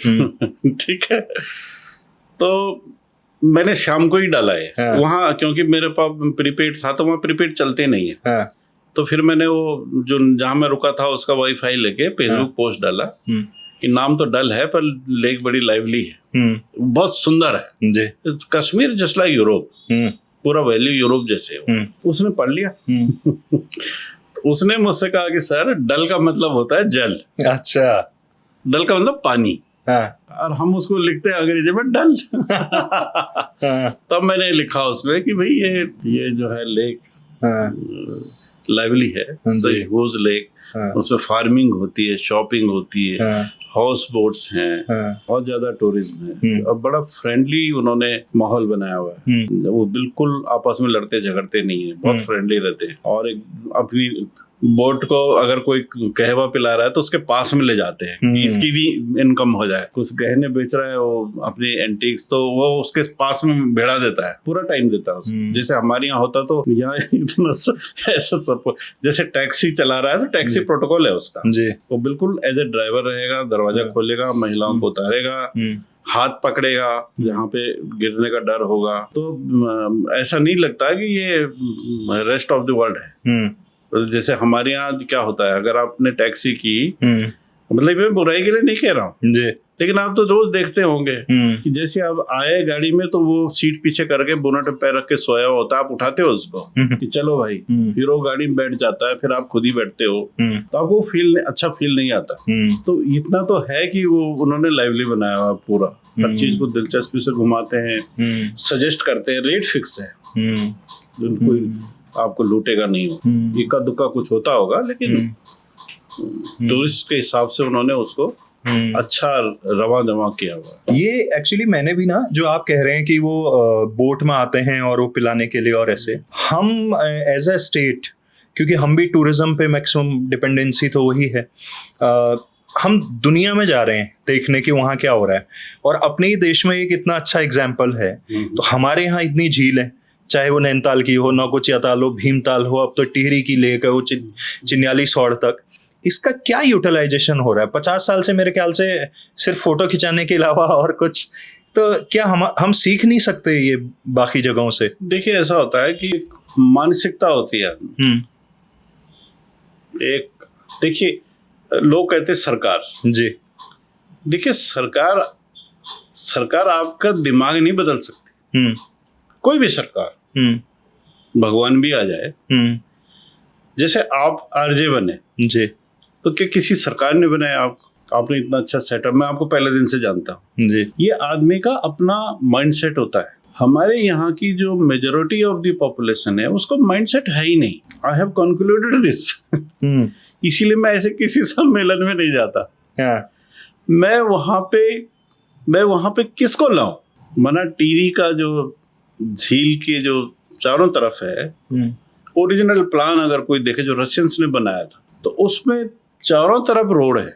ठीक है। तो मैंने शाम को ही डाला है वहाँ, क्योंकि मेरे पास प्रीपेड था, तो वहाँ प्रीपेड चलते नहीं है। तो फिर मैंने वो जो जहाँ मैं रुका था उसका वाईफाई लेके फेसबुक पोस्ट डाला कि नाम तो डल है पर लेक बड़ी लाइवली है, बहुत सुंदर है जी, कश्मीर जस्ट लाइक यूरोप, पूरा वैल्यू यूरोप जैसे हो। उसने पढ़ लिया। उसने मुझसे कहा कि सर डल का मतलब होता है जल। अच्छा। डल का मतलब पानी। और हम उसको लिखते हैं अंग्रेजी में डल। तब मैंने लिखा उसमें कि भाई ये जो है लेक लाइवली है, हुज लेक, उसमें फार्मिंग होती है, शॉपिंग होती है, हाउस बोट्स हैं, बहुत ज्यादा टूरिज्म है। अब बड़ा फ्रेंडली उन्होंने माहौल बनाया हुआ है, वो बिल्कुल आपस में लड़ते झगड़ते नहीं है, बहुत फ्रेंडली रहते हैं। और एक अपनी बोट को अगर कोई कहवा पिला रहा है तो उसके पास में ले जाते हैं कि इसकी भी इनकम हो जाए। कुछ गहने बेच रहा है वो अपने एंटीक्स, तो वो उसके पास में भेड़ा देता है, पूरा टाइम देता है उसको। जैसे हमारे यहाँ होता तो यहाँ इतना ऐसा सब, जैसे टैक्सी चला रहा है तो टैक्सी प्रोटोकॉल है उसका, वो बिल्कुल एज ए ड्राइवर रहेगा, दरवाजा खोलेगा, महिलाओं को उतारेगा, हाथ पकड़ेगा जहाँ पे गिरने का डर होगा। तो ऐसा नहीं लगता कि ये रेस्ट ऑफ द वर्ल्ड है। जैसे हमारे यहाँ क्या होता है, अगर आपने टैक्सी की, मतलब मैं बुराई के लिए नहीं कह रहा हूँ, लेकिन आप तो रोज देखते होंगे कि जैसे आप आए गाड़ी में तो वो सीट पीछे करके बोनट पे पैर रख के सोया होता है, आप उठाते हो उसको कि चलो भाई, फिर वो गाड़ी में बैठ जाता है, फिर आप खुद ही बैठते हो, तो आपको अच्छा फील नहीं आता। तो इतना तो है कि वो उन्होंने लाइवली बनाया हुआ पूरा, हर चीज को दिलचस्पी से घुमाते हैं, सजेस्ट करते हैं, रेट फिक्स है, बिल्कुल आपको लूटेगा नहीं हो, इक्का दुक्का कुछ होता होगा, लेकिन टूरिस्ट के हिसाब से उन्होंने उसको अच्छा रवा दवा किया हुआ। ये एक्चुअली मैंने भी ना, जो आप कह रहे हैं कि वो बोट में आते हैं और वो पिलाने के लिए, और ऐसे हम एज अ स्टेट, क्योंकि हम भी टूरिज्म पे मैक्सिमम डिपेंडेंसी तो वही है, हम दुनिया में जा रहे हैं देखने कि वहाँ क्या हो रहा है, और अपने ही देश में एक इतना अच्छा एग्जाम्पल है। तो हमारे यहाँ इतनी झील है, चाहे वो नैनीताल की हो, नौकुचिया ताल हो, भीमताल हो, अब तो टिहरी की लेक है, वो चिन्याली सौड़ तक। इसका क्या यूटिलाइजेशन हो रहा है 50 साल से? मेरे ख्याल से सिर्फ फोटो खिंचाने के अलावा और कुछ तो क्या हम सीख नहीं सकते ये बाकी जगहों से? देखिए, ऐसा होता है कि मानसिकता होती है एक। देखिए, लोग कहते हैं सरकार जी, देखिए सरकार आपका दिमाग नहीं बदल सकती, कोई भी सरकार, भगवान भी आ जाए। जैसे आप आरजे बने जी, तो क्या किसी सरकार ने बनाया? आपने इतना अच्छा सेटअप, मैं आपको पहले दिन से जानता हूँ जी। ये आदमी का अपना माइंडसेट होता है। हमारे यहाँ की जो मेजॉरिटी ऑफ द पॉपुलेशन है उसको माइंडसेट है ही नहीं। I have concluded this. इसीलिए मैं ऐसे किसी सम्मेलन में नहीं जाता। मैं वहां पे किसको लाऊं? मना टीरी का जो झील के जो चारों तरफ है, ओरिजिनल प्लान अगर कोई देखे जो रशियंस ने बनाया था, तो उसमें चारों तरफ रोड है।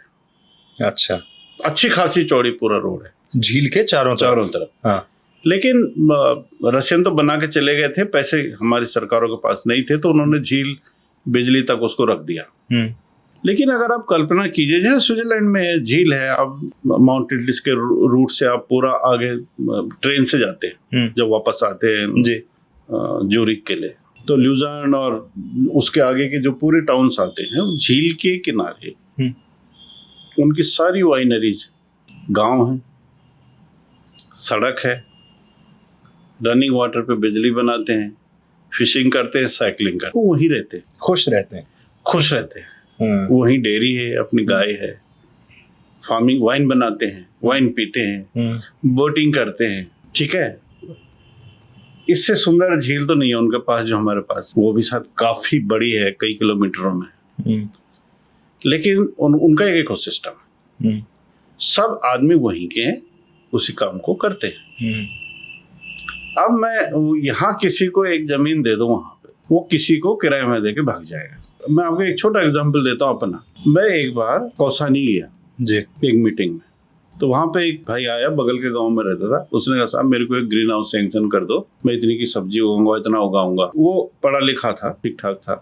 अच्छा, अच्छी खासी चौड़ी पूरा रोड है झील के चारों तरफ। हाँ। लेकिन रशियन तो बना के चले गए थे, पैसे हमारी सरकारों के पास नहीं थे, तो उन्होंने झील बिजली तक उसको रख दिया। लेकिन अगर आप कल्पना कीजिए, जैसे स्विट्जरलैंड में झील है, आप माउंट एटलस के रूट से आप पूरा आगे ट्रेन से जाते हैं, जब वापस आते हैं जी ज्यूरिख के लिए, तो ल्यूजर्न और उसके आगे के जो पूरे टाउन्स आते हैं झील के किनारे, उनकी सारी वाइनरीज, गांव है, सड़क है, रनिंग वाटर पे बिजली बनाते हैं, फिशिंग करते हैं, साइकिलिंग करते हैं, वो वहीं रहते हैं, खुश रहते हैं। वहीं डेयरी है, अपनी गाय है, फार्मिंग, वाइन बनाते हैं, वाइन पीते हैं, बोटिंग करते हैं। ठीक है, इससे सुंदर झील तो नहीं है उनके पास जो हमारे पास, वो भी शायद काफी बड़ी है, कई किलोमीटरों में, लेकिन उनका एक इकोसिस्टम है। सब आदमी वहीं के हैं, उसी काम को करते हैं। अब मैं यहाँ किसी को एक जमीन दे दूं, वहां पे वो किसी को किराए में देके भाग जाएगा। मैं आपको एक छोटा एग्जांपल देता हूँ अपना। मैं एक बार कौसानी गया जी एक मीटिंग में, तो वहां पे एक भाई आया, बगल के गांव में रहता था। उसने कहा, साहब मेरे को एक ग्रीन हाउस सैंक्शन कर दो, मैं इतनी की सब्जी उगाऊंगा, इतना उगाऊंगा। वो पढ़ा लिखा था, ठीक ठाक था,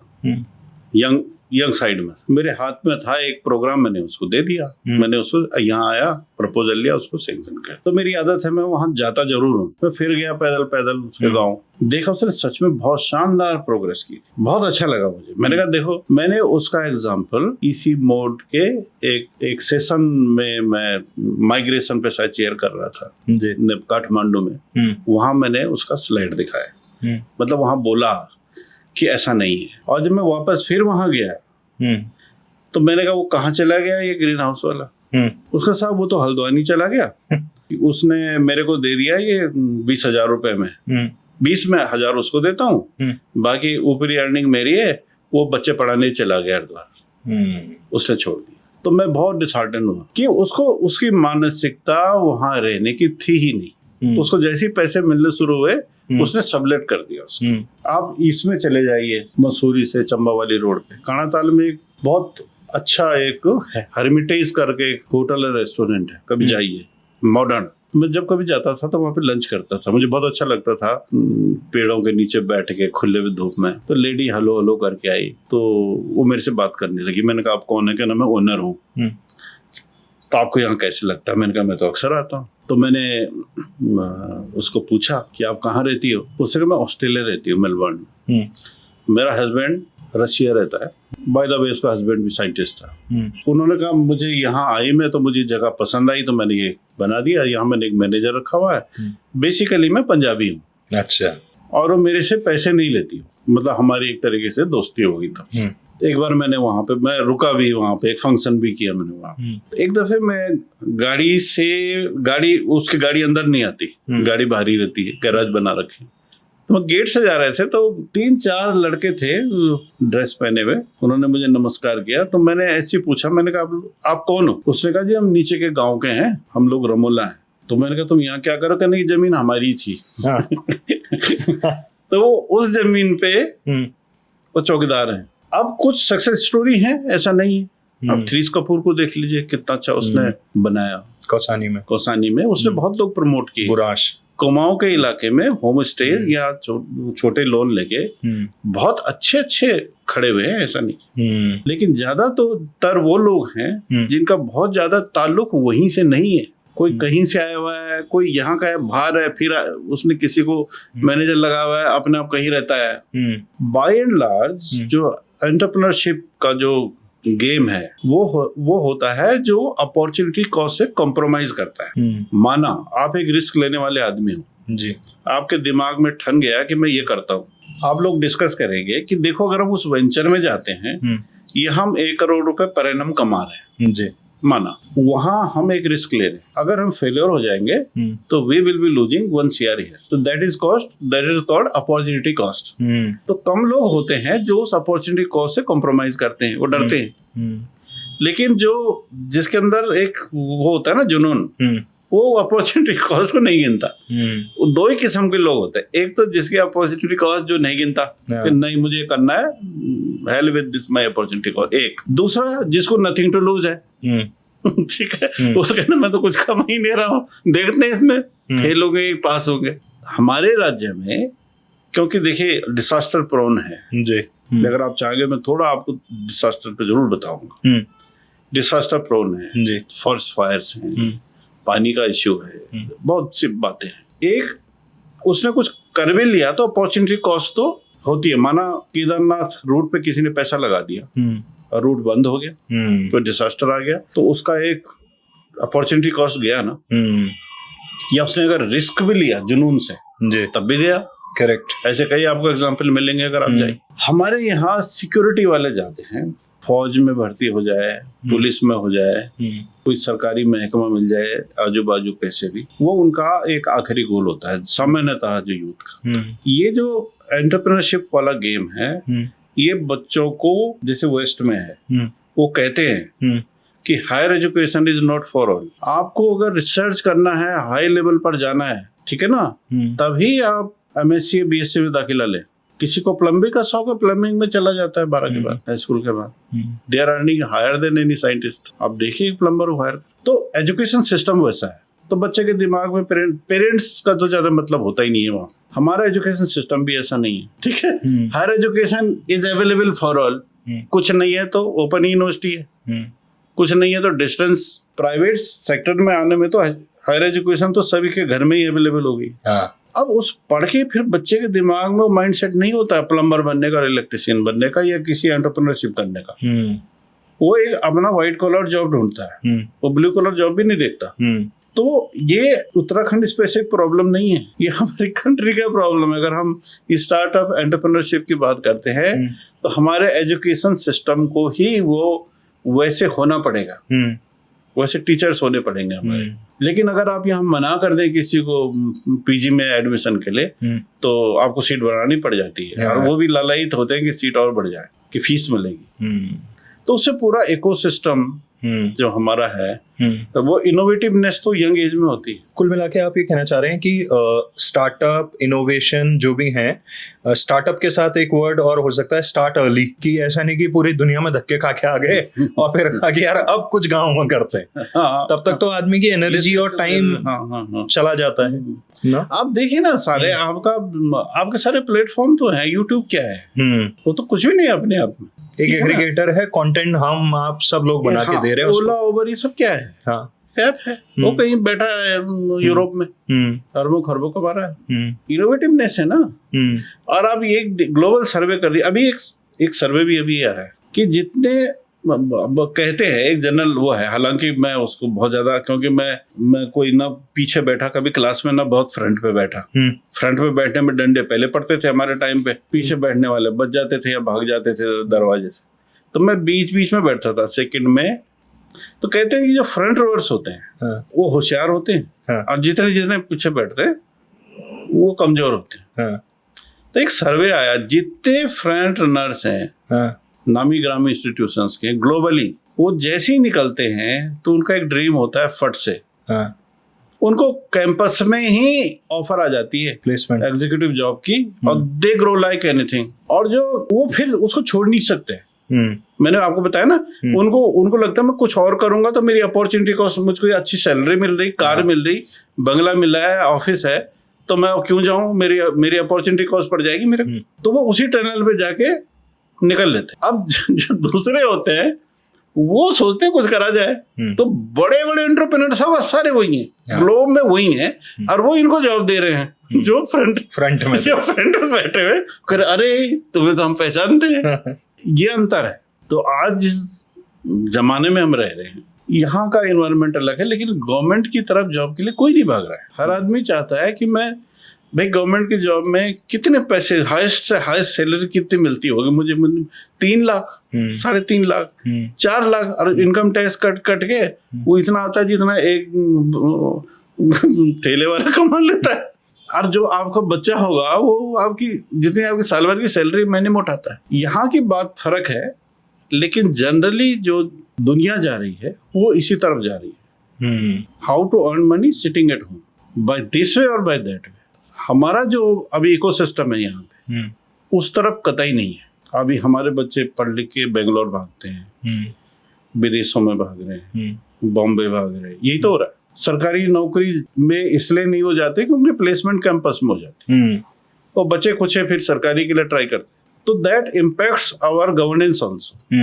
यंग साइड में। मेरे हाथ में था एक प्रोग्राम, मैंने उसको दे दिया। मैंने उसको यहाँ आया, प्रपोजल लिया, उसको सैंक्शन किया। तो मेरी आदत है, मैं वहां जाता जरूर हूँ। मैं फिर गया पैदल उसके गाँव, देखा उसने सच में बहुत शानदार प्रोग्रेस की, बहुत अच्छा लगा मुझे। मैंने कहा, देखो, मैंने उसका एग्जाम्पल इसी मोड के एक सेशन में, मैं माइग्रेशन पे शायद चेयर कर रहा था काठमांडू में, वहां मैंने उसका स्लाइड दिखाया, मतलब वहां बोला कि ऐसा नहीं है। और जब मैं वापस फिर वहां गया तो मैंने कहा, वो कहाँ चला गया ये ग्रीन हाउस वाला? उसका, साहब वो तो हल्द्वानी चला गया। उसने मेरे को दे दिया ये 20,000 रुपए में, 20 में 1,000 उसको देता हूँ, बाकी ऊपरी अर्निंग मेरी है, वो बच्चे पढ़ाने चला गया हरिद्वार, उसने छोड़ दिया। तो मैं बहुत डिसहार्टन हुआ कि उसको उसकी मानसिकता वहां रहने की थी ही नहीं। उसको जैसे ही पैसे मिलने शुरू हुए उसने सबलेट कर दिया उसको। आप इसमें चले जाइए मसूरी से चंबा रोड पे काणाताल में एक बहुत अच्छा एक हर्मिटेज करके एक होटल है, रेस्टोरेंट है, कभी जाइए, मॉडर्न। मैं जब कभी जाता था तो वहाँ पे लंच करता था, मुझे बहुत अच्छा लगता था। पेड़ों के नीचे बैठ के खुले में धूप में, तो लेडी हेलो हेलो करके आई, तो वो मेरे से बात करने लगी। मैंने कहा आप कौन है? क्या नाम? मैं ओनर हूँ। तो आपको यहाँ कैसे लगता है? मैंने कहा मैं तो अक्सर आता हूँ। तो मैंने उसको पूछा कि आप कहाँ रहती हो? उसने कहा मैं ऑस्ट्रेलिया रहती हूँ, मेलबर्न। मेरा हस्बैंड रशिया रहता है, बाय द वे उसका हस्बैंड भी साइंटिस्ट था। उन्होंने कहा मुझे यहाँ आई मैं तो मुझे जगह पसंद आई तो मैंने ये बना दिया। यहाँ मैंने एक मैनेजर रखा हुआ है। बेसिकली मैं पंजाबी हूँ। अच्छा। और वो मेरे से पैसे नहीं लेती, मतलब हमारी एक तरीके से दोस्ती हो गई था। एक बार मैंने वहां पे मैं रुका भी, वहां पे एक फंक्शन भी किया मैंने वहां। एक दफे मैं उसकी गाड़ी अंदर नहीं आती, गाड़ी बाहर ही रहती है, गैराज बना रखे। तो मैं गेट से जा रहे थे तो 3-4 लड़के थे ड्रेस पहने हुए, उन्होंने मुझे नमस्कार किया। तो मैंने ऐसे ही पूछा, मैंने कहा आप कौन हो? उसने कहा जी हम नीचे के गांव के हैं, हम लोग रमोला हैं। तो मैंने कहा तुम यहाँ क्या करो? कहने की जमीन हमारी थी। तो उस जमीन पे वो चौकीदार है। अब कुछ सक्सेस स्टोरी है, ऐसा नहीं है। अब थ्रीस कपूर को देख लीजिए, कितना अच्छा उसने बनाया। कौसानी में उसने बहुत लोग प्रमोट किए। बुराश कुमाऊं के इलाके में होम स्टे या छोटे लोन लेके बहुत अच्छे खड़े हुए हैं, ऐसा नहीं। लेकिन ज्यादा तो तर वो लोग हैं जिनका बहुत ज्यादा ताल्लुक वहीं से नहीं है। कोई कहीं से आया हुआ है, कोई यहाँ का है, बाहर है, फिर उसने किसी को मैनेजर लगा हुआ है, अपने आप कहीं रहता है। बाय एंड लार्ज जो एंटरप्रेन्योरशिप का जो गेम है वो होता है जो अपॉर्चुनिटी कॉस्ट से कॉम्प्रोमाइज करता है। माना आप एक रिस्क लेने वाले आदमी हो जी, आपके दिमाग में ठन गया कि मैं ये करता हूँ, आप लोग डिस्कस करेंगे कि देखो अगर हम उस वेंचर में जाते हैं, ये हम 1 करोड़ रुपए पर एनम कमा रहे हैं जी, माना वहां हम एक रिस्क ले रहे हैं, अगर हम फेलियर हो जाएंगे तो we will be losing 1 CR here. तो that is called opportunity cost. तो कम लोग होते हैं जो उस अपॉर्चुनिटी कॉस्ट से कॉम्प्रोमाइज करते हैं, वो डरते हैं। लेकिन जिसके अंदर एक वो होता है ना जुनून, वो अपॉर्चुनिटी कॉस्ट को नहीं गिनता। वो 2 ही किस्म के लोग होते हैं, एक तो जिसकी अपॉर्चुनिटी कॉस्ट जो नहीं गिनता कि नहीं मुझे करना है, hell with this my opportunity cost. एक दूसरा जिसको नथिंग टू लूज है, ठीक है, उसके ना मैं तो कुछ कमा ही नहीं रहा हूँ, देखते हैं इसमें फेल हो गए पास हो गए। हमारे राज्य में क्योंकि देखिए डिसास्टर प्रोन है जी, अगर आप चाहेंगे मैं थोड़ा आपको डिसास्टर पे जरूर बताऊंगा। डिसास्टर प्रोन है जी, फॉरेस्ट फायर्स हैं, पानी का इश्यू है, बहुत सी बातें हैं। एक उसने कुछ कर भी लिया तो अपॉर्चुनिटी कॉस्ट तो होती है। माना केदारनाथ रूट पे किसी ने पैसा लगा दिया और रूट बंद हो गया, तो डिसास्टर आ गया, तो उसका एक अपॉर्चुनिटी कॉस्ट गया ना। या उसने अगर रिस्क भी लिया जुनून से जी, तब भी गया। करेक्ट। ऐसे कई आपको एग्जांपल मिलेंगे अगर आप जाए। हमारे यहाँ सिक्योरिटी वाले जाते हैं, फौज में भर्ती हो जाए, पुलिस में हो जाए, कोई सरकारी महकमा मिल जाए आजू बाजू कैसे भी, वो उनका एक आखिरी गोल होता है सामान्यतः जो यूथ का। ये जो एंटरप्रेन्योरशिप वाला गेम है, ये बच्चों को जैसे वेस्ट में है वो कहते हैं कि higher education is not for all. आपको अगर रिसर्च करना है, हाई लेवल पर जाना है, ठीक है ना, तभी आप MSc BSc में दाखिला ले। किसी को प्लम्बिंग का शौक है, प्लम्बिंग में चला जाता है 12 के बाद, हाई स्कूल के बाद। They are earning higher than any scientist. आप देखिए प्लम्बर को हायर। तो एजुकेशन सिस्टम वैसा है, तो बच्चे के दिमाग में पेरेंट्स का तो ज्यादा मतलब होता ही नहीं है वहाँ। हमारा एजुकेशन सिस्टम भी ऐसा नहीं है, ठीक है। Higher education is available for all. कुछ नहीं है तो ओपन यूनिवर्सिटी है, कुछ नहीं है तो डिस्टेंस। प्राइवेट सेक्टर में आने में तो हायर एजुकेशन तो सभी के घर में ही अवेलेबल होगी। अब उस पढ़ के फिर बच्चे के दिमाग में वो माइंडसेट नहीं होता है प्लम्बर बनने का, इलेक्ट्रिशियन बनने का, या किसी एंटरप्रेन्योरशिप करने का। वो एक अपना व्हाइट कॉलर जॉब ढूंढता है, वो ब्लू कॉलर जॉब भी नहीं देखता। तो ये उत्तराखंड स्पेसिफिक प्रॉब्लम नहीं है, ये हमारी कंट्री का प्रॉब्लम है। अगर हम स्टार्टअप एंटरप्रेन्योरशिप की बात करते हैं तो हमारे एजुकेशन सिस्टम को ही वो वैसे होना पड़ेगा, वैसे टीचर्स होने पड़ेंगे हमारे। लेकिन अगर आप यहाँ मना कर दें किसी को PG में एडमिशन के लिए, तो आपको सीट बढ़ानी पड़ जाती है, और वो भी लालायित होते हैं कि सीट और बढ़ जाए। की फीस मिलेगी। तो उससे पूरा इकोसिस्टम जो हमारा है, तो वो इनोवेटिवनेस तो यंग एज में होती है। कुल मिला के आप ये कहना चाह रहे हैं कि स्टार्टअप इनोवेशन जो भी हैं, स्टार्टअप के साथ एक वर्ड और हो सकता है स्टार्ट अर्ली, कि ऐसा नहीं कि पूरी दुनिया में धक्के खा के आ गए और फिर कहा कि यार अब कुछ गाँव में करते हैं। तब तक तो आदमी की एनर्जी और टाइम चला जाता है ना। आप देखिए ना, सारे आपके सारे प्लेटफॉर्म तो हैं। यूट्यूब क्या है? वो तो कुछ भी नहीं है अपने आप में। एक एग्रीगेटर है, कंटेंट हम आप सब लोग बना के दे रहे हैं। ओला, उबर, ये सब क्या है? ऐप है। वो कहीं बैठा है यूरोप में, अरबों खरबों कमा रहा है। इनोवेटिवनेस है ना। और अब ये ग्लोबल सर्वे कर दिया। अभी एक सर्वे भी अभी आया है कि जितने कहते हैं, एक जनरल वो है, हालांकि मैं उसको बहुत ज्यादा, क्योंकि मैं कोई ना पीछे बैठा कभी क्लास में, ना बहुत फ्रंट पे बैठा। फ्रंट पे बैठने में डंडे पहले पड़ते थे हमारे टाइम पे, पीछे बैठने वाले बच जाते थे या भाग जाते थे दरवाजे से, तो मैं बीच बीच में बैठता था सेकंड में। तो कहते हैं कि जो फ्रंट रोवर्स होते हैं वो होशियार होते हैं, और जितने जितने पीछे बैठते हैं वो कमजोर होते हैं। तो एक सर्वे आया, जितने फ्रंट रनर्स हैं नामी ग्रामी इंस्टीट्यूशंस के ग्लोबली, वो जैसे ही निकलते हैं तो उनका एक ड्रीम होता है फट से उनको कैंपस में ही ऑफर आ जाती है प्लेसमेंट एग्जीक्यूटिव जॉब की, और दे ग्रो लाइक एनीथिंग। और जो वो फिर उसको छोड़ नहीं सकते। मैंने आपको बताया ना, उनको लगता है मैं कुछ और करूंगा तो मेरी अपॉर्चुनिटी कॉस्ट, मुझको अच्छी सैलरी मिल रही, कार मिल रही, बंगला मिल रहा है, ऑफिस है, तो मैं क्यों जाऊं, मेरी अपॉर्चुनिटी कॉस्ट पड़ जाएगी मेरे। तो वो उसी टनल पे जाके निकल लेते। अब जो दूसरे होते हैं वो सोचते हैं कुछ करा जाए, तो बड़े बड़े एंटरप्रेन्योर सब सारे वही हैं, ग्लोब में वही हैं, और वो इनको जॉब दे रहे हैं जो फ्रंट में बैठे हुए, अरे तुम्हें तो हम पहचानते हैं। ये अंतर है। तो आज जिस जमाने में हम रह रहे हैं, यहाँ का एनवायरनमेंट अलग है, लेकिन गवर्नमेंट की तरफ जॉब के लिए कोई नहीं भाग रहा है। हर आदमी चाहता है कि मैं भाई गवर्नमेंट की जॉब में कितने पैसे, हाईएस्ट से हाईएस्ट सैलरी कितनी मिलती होगी मुझे 3 लाख, 3.5 लाख, 4 लाख, और इनकम टैक्स कट के वो इतना आता है जितना एक ठेले वाला कमा लेता है। और जो आपका बच्चा होगा वो आपकी जितनी आपकी साल भर की सैलरी महीने में उठाता है। यहाँ की बात फर्क है, लेकिन जनरली जो दुनिया जा रही है वो इसी तरफ जा रही है। How to earn money sitting at home, by this way और बाय दैट वे। हमारा जो अभी इकोसिस्टम है यहाँ पे, उस तरफ कतई नहीं है। अभी हमारे बच्चे पढ़ लिख के बेंगलोर भागते हैं, विदेशों में भाग रहे हैं, बॉम्बे भाग रहे हैं, यही तो हो रहा है। सरकारी नौकरी में इसलिए नहीं हो जाते क्योंकि प्लेसमेंट कैंपस में हो जाती, तो बच्चे कुछ है फिर सरकारी के लिए ट्राई करते। तो that impacts our governance also.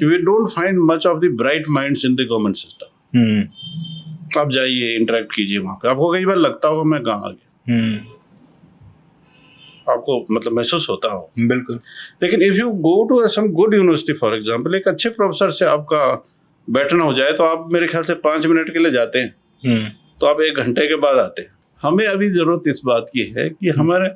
We don't find much of the bright minds in the government system. आप जाइए, इंटरेक्ट कीजिए वहां पे, आपको कई बार लगता होगा मैं कहाँ आ गया, आपको मतलब महसूस होता हो। बिल्कुल। लेकिन if you go to some good university, for example, एक अच्छे प्रोफेसर से आपका बैठना हो जाए, तो आप मेरे ख्याल से 5 मिनट के लिए जाते हैं, तो आप 1 घंटे के बाद आते हैं। हमें अभी जरूरत इस बात की है कि हमारे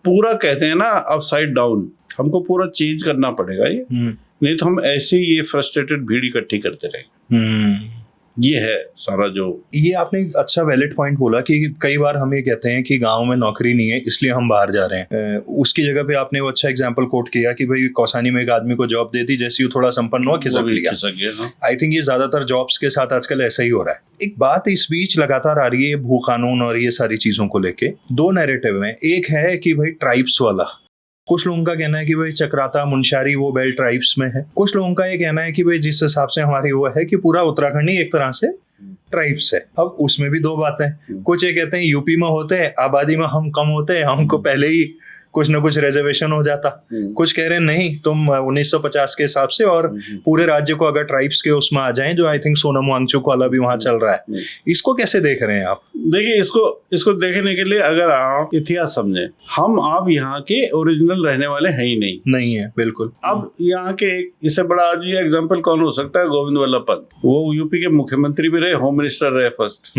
पूरा, कहते हैं ना, अपसाइड डाउन, हमको पूरा चेंज करना पड़ेगा ये, नहीं तो हम ऐसे ही ये फ्रस्ट्रेटेड भीड़ इकट्ठी करते रहेंगे। ये है सारा जो। ये आपने एक अच्छा वैलिड पॉइंट बोला कि कई बार हम ये कहते हैं कि गांव में नौकरी नहीं है इसलिए हम बाहर जा रहे हैं। उसकी जगह पे आपने वो अच्छा एग्जांपल कोट किया कि भाई कौसानी में एक आदमी को जॉब दे दी, जैसे ही थोड़ा संपन्न हुआ खिसक लिया। आई थिंक ये ज्यादातर जॉब्स के साथ आजकल ऐसा ही हो रहा है। एक बात इस बीच लगातार आ रही है भू कानून और ये सारी चीजों को लेके, 2 नैरेटिव है। एक है कि भाई ट्राइब्स वाला, कुछ लोगों का कहना है कि भाई चक्राता मुनस्यारी वो बेल्ट ट्राइब्स में है। कुछ लोगों का ये कहना है कि भाई जिस हिसाब से हमारी वो है कि पूरा उत्तराखंड ही एक तरह से ट्राइब्स है। अब उसमें भी 2 बातें, कुछ ये कहते हैं यूपी में होते हैं, आबादी में हम कम होते हैं, हमको पहले ही कुछ ना कुछ रिजर्वेशन हो जाता। कुछ कह रहे हैं नहीं, तुम 1950 के हिसाब से और पूरे राज्य को अगर ट्राइब्स के उसमें आ जाएं, जो आई थिंक सोनम वांगचुक वाला भी वहां चल रहा है। इसको कैसे देख रहे हैं आप? देखिए, इसको देखने के लिए अगर आप इतिहास समझें, हम आप यहाँ के ओरिजिनल रहने वाले हैं ही नहीं है। बिल्कुल। अब यहाँ के इससे बड़ा आज ये एग्जाम्पल कौन हो सकता है? गोविंद वल्लभ पंत। वो यूपी के मुख्यमंत्री भी रहे, होम मिनिस्टर रहे फर्स्ट,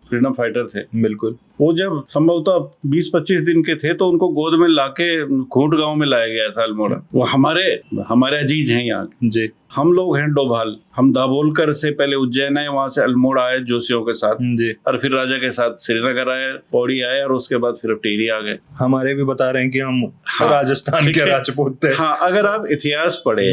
फ्रीडम फाइटर थे। बिल्कुल। वो जब संभवतः 20-25 दिन के थे तो उनको गोद में लाके खूंट गांव में लाया गया था, अल्मोड़ा। वो हमारे अजीज हैं यहाँ जी। हम लोग हैं डोभाल, हम दाभोलकर से पहले उज्जैन आए, वहां से अल्मोड़ा आए जोशियों के साथ जी। और फिर राजा के साथ श्रीनगर आए, पौड़ी आए और उसके बाद फिर अब टेरी आ गए। हमारे भी बता रहे हैं कि हम हाँ, राजस्थान ठीक के है। राजपूत थे। हाँ, अगर आप इतिहास पढ़े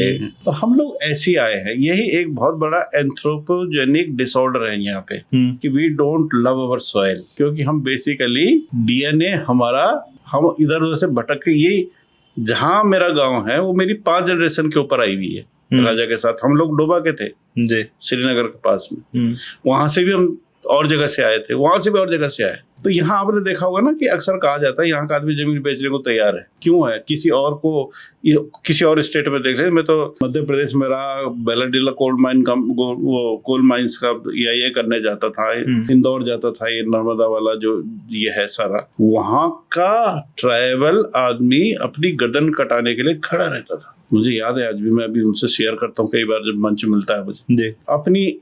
तो हम लोग ऐसे ही आए हैं। यही एक बहुत बड़ा एंथ्रोपोजेनिक डिसऑर्डर है यहाँ पे कि we don't love our soil, क्योंकि हम बेसिकली डीएनए हमारा, हम इधर उधर से भटक के, ये जहाँ मेरा गांव है वो मेरी 5 जनरेशन के ऊपर आई हुई है। राजा के साथ हम लोग डोबा के थे जी। श्रीनगर के पास में, वहां से भी हम और जगह से आए थे, वहां से भी और जगह से आए। तो यहाँ आपने देखा होगा ना कि अक्सर कहा जाता है यहाँ का आदमी जमीन बेचने को तैयार है। क्यों है? किसी और को, किसी और स्टेट में देख ले। मैं तो मध्य प्रदेश में रहा, बेलाडीला कोल माइन का, वो कोल माइंस का ये करने जाता था, इंदौर जाता था, ये नर्मदा वाला जो ये है सारा, वहाँ का ट्राइबल आदमी अपनी गर्दन कटाने के लिए खड़ा रहता था। मुझे याद है आज भी, मैं अभी उनसे शेयर करता हूँ कई बार जब मंच मिलता है मुझे जी। अपनी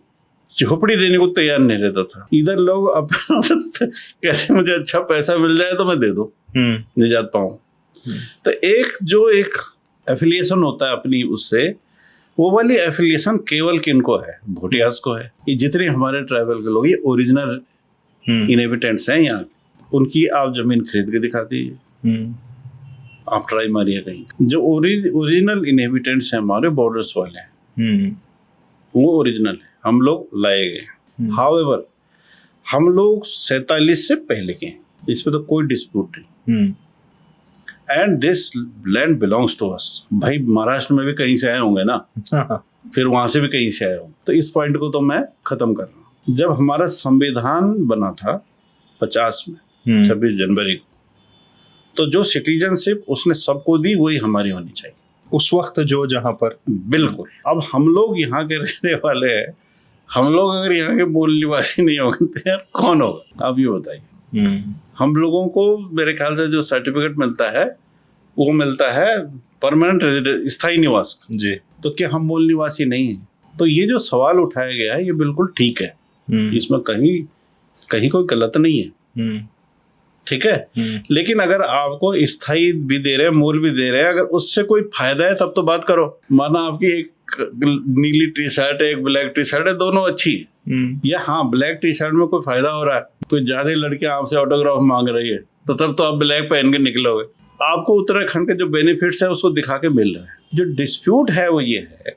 झोपड़ी देने को तैयार नहीं रहता था। इधर लोग अपना कैसे मुझे अच्छा पैसा मिल जाए तो मैं दे दूं, निजात पाऊं। तो एक एफिलिएशन होता है अपनी उससे, वो वाली एफिलिएशन केवल किनको है? भोटियाज को है। ये जितने हमारे ट्राइबल के लोग, ये ओरिजिनल इनहेबिटेंट्स हैं यहाँ, उनकी आप जमीन खरीद के दिखा दीजिए, आप ट्राई मारिए कहीं। जो ओरिजिनल इनहेबिटेंट्स हैं हमारे बॉर्डर्स वाले हैं, वो ओरिजिनल है, हम लोग लाए गए। हाउएवर हम लोग 47 से पहले के हैं, इसमें तो कोई डिस्प्यूट नहीं। And this land belongs to us. भाई महाराष्ट्र में भी कहीं से आए होंगे ना, फिर वहां से भी कहीं से आए होंगे। तो इस पॉइंट को तो मैं खत्म कर रहा हूँ। जब हमारा संविधान बना था 50 में 26 जनवरी को, तो जो सिटीजनशिप उसने सबको दी वही हमारी होनी चाहिए उस वक्त जो जहां पर। बिल्कुल। अब हम लोग यहाँ के रहने वाले हैं, हम लोग अगर यहाँ के मूल निवासी नहीं होंगे तो यार कौन होगा? आप ये बताइए। हम लोगों को मेरे ख्याल से जो सर्टिफिकेट मिलता है वो मिलता है परमानेंट रेजिडेंट, स्थायी निवास जी। तो क्या हम मूल निवासी नहीं हैं? तो ये जो सवाल उठाया गया है ये बिल्कुल ठीक है, इसमें कहीं कोई गलत नहीं है, ठीक है। लेकिन अगर आपको स्थायी भी दे रहे हैं, मूल भी दे रहे हैं, अगर उससे कोई फायदा है तब तो बात करो। माना आपकी एक नीली टी शर्ट है, एक ब्लैक टी शर्ट है, दोनों अच्छी है, या हाँ ब्लैक टी शर्ट में कोई फायदा हो रहा है, कोई ज्यादा लड़कियां आपसे ऑटोग्राफ मांग रही है, तो तब तो आप ब्लैक पहन के निकलोगे। आपको उत्तराखंड के जो बेनिफिट्स है उसको दिखा के मिल रहा है। जो डिस्प्यूट है वो ये है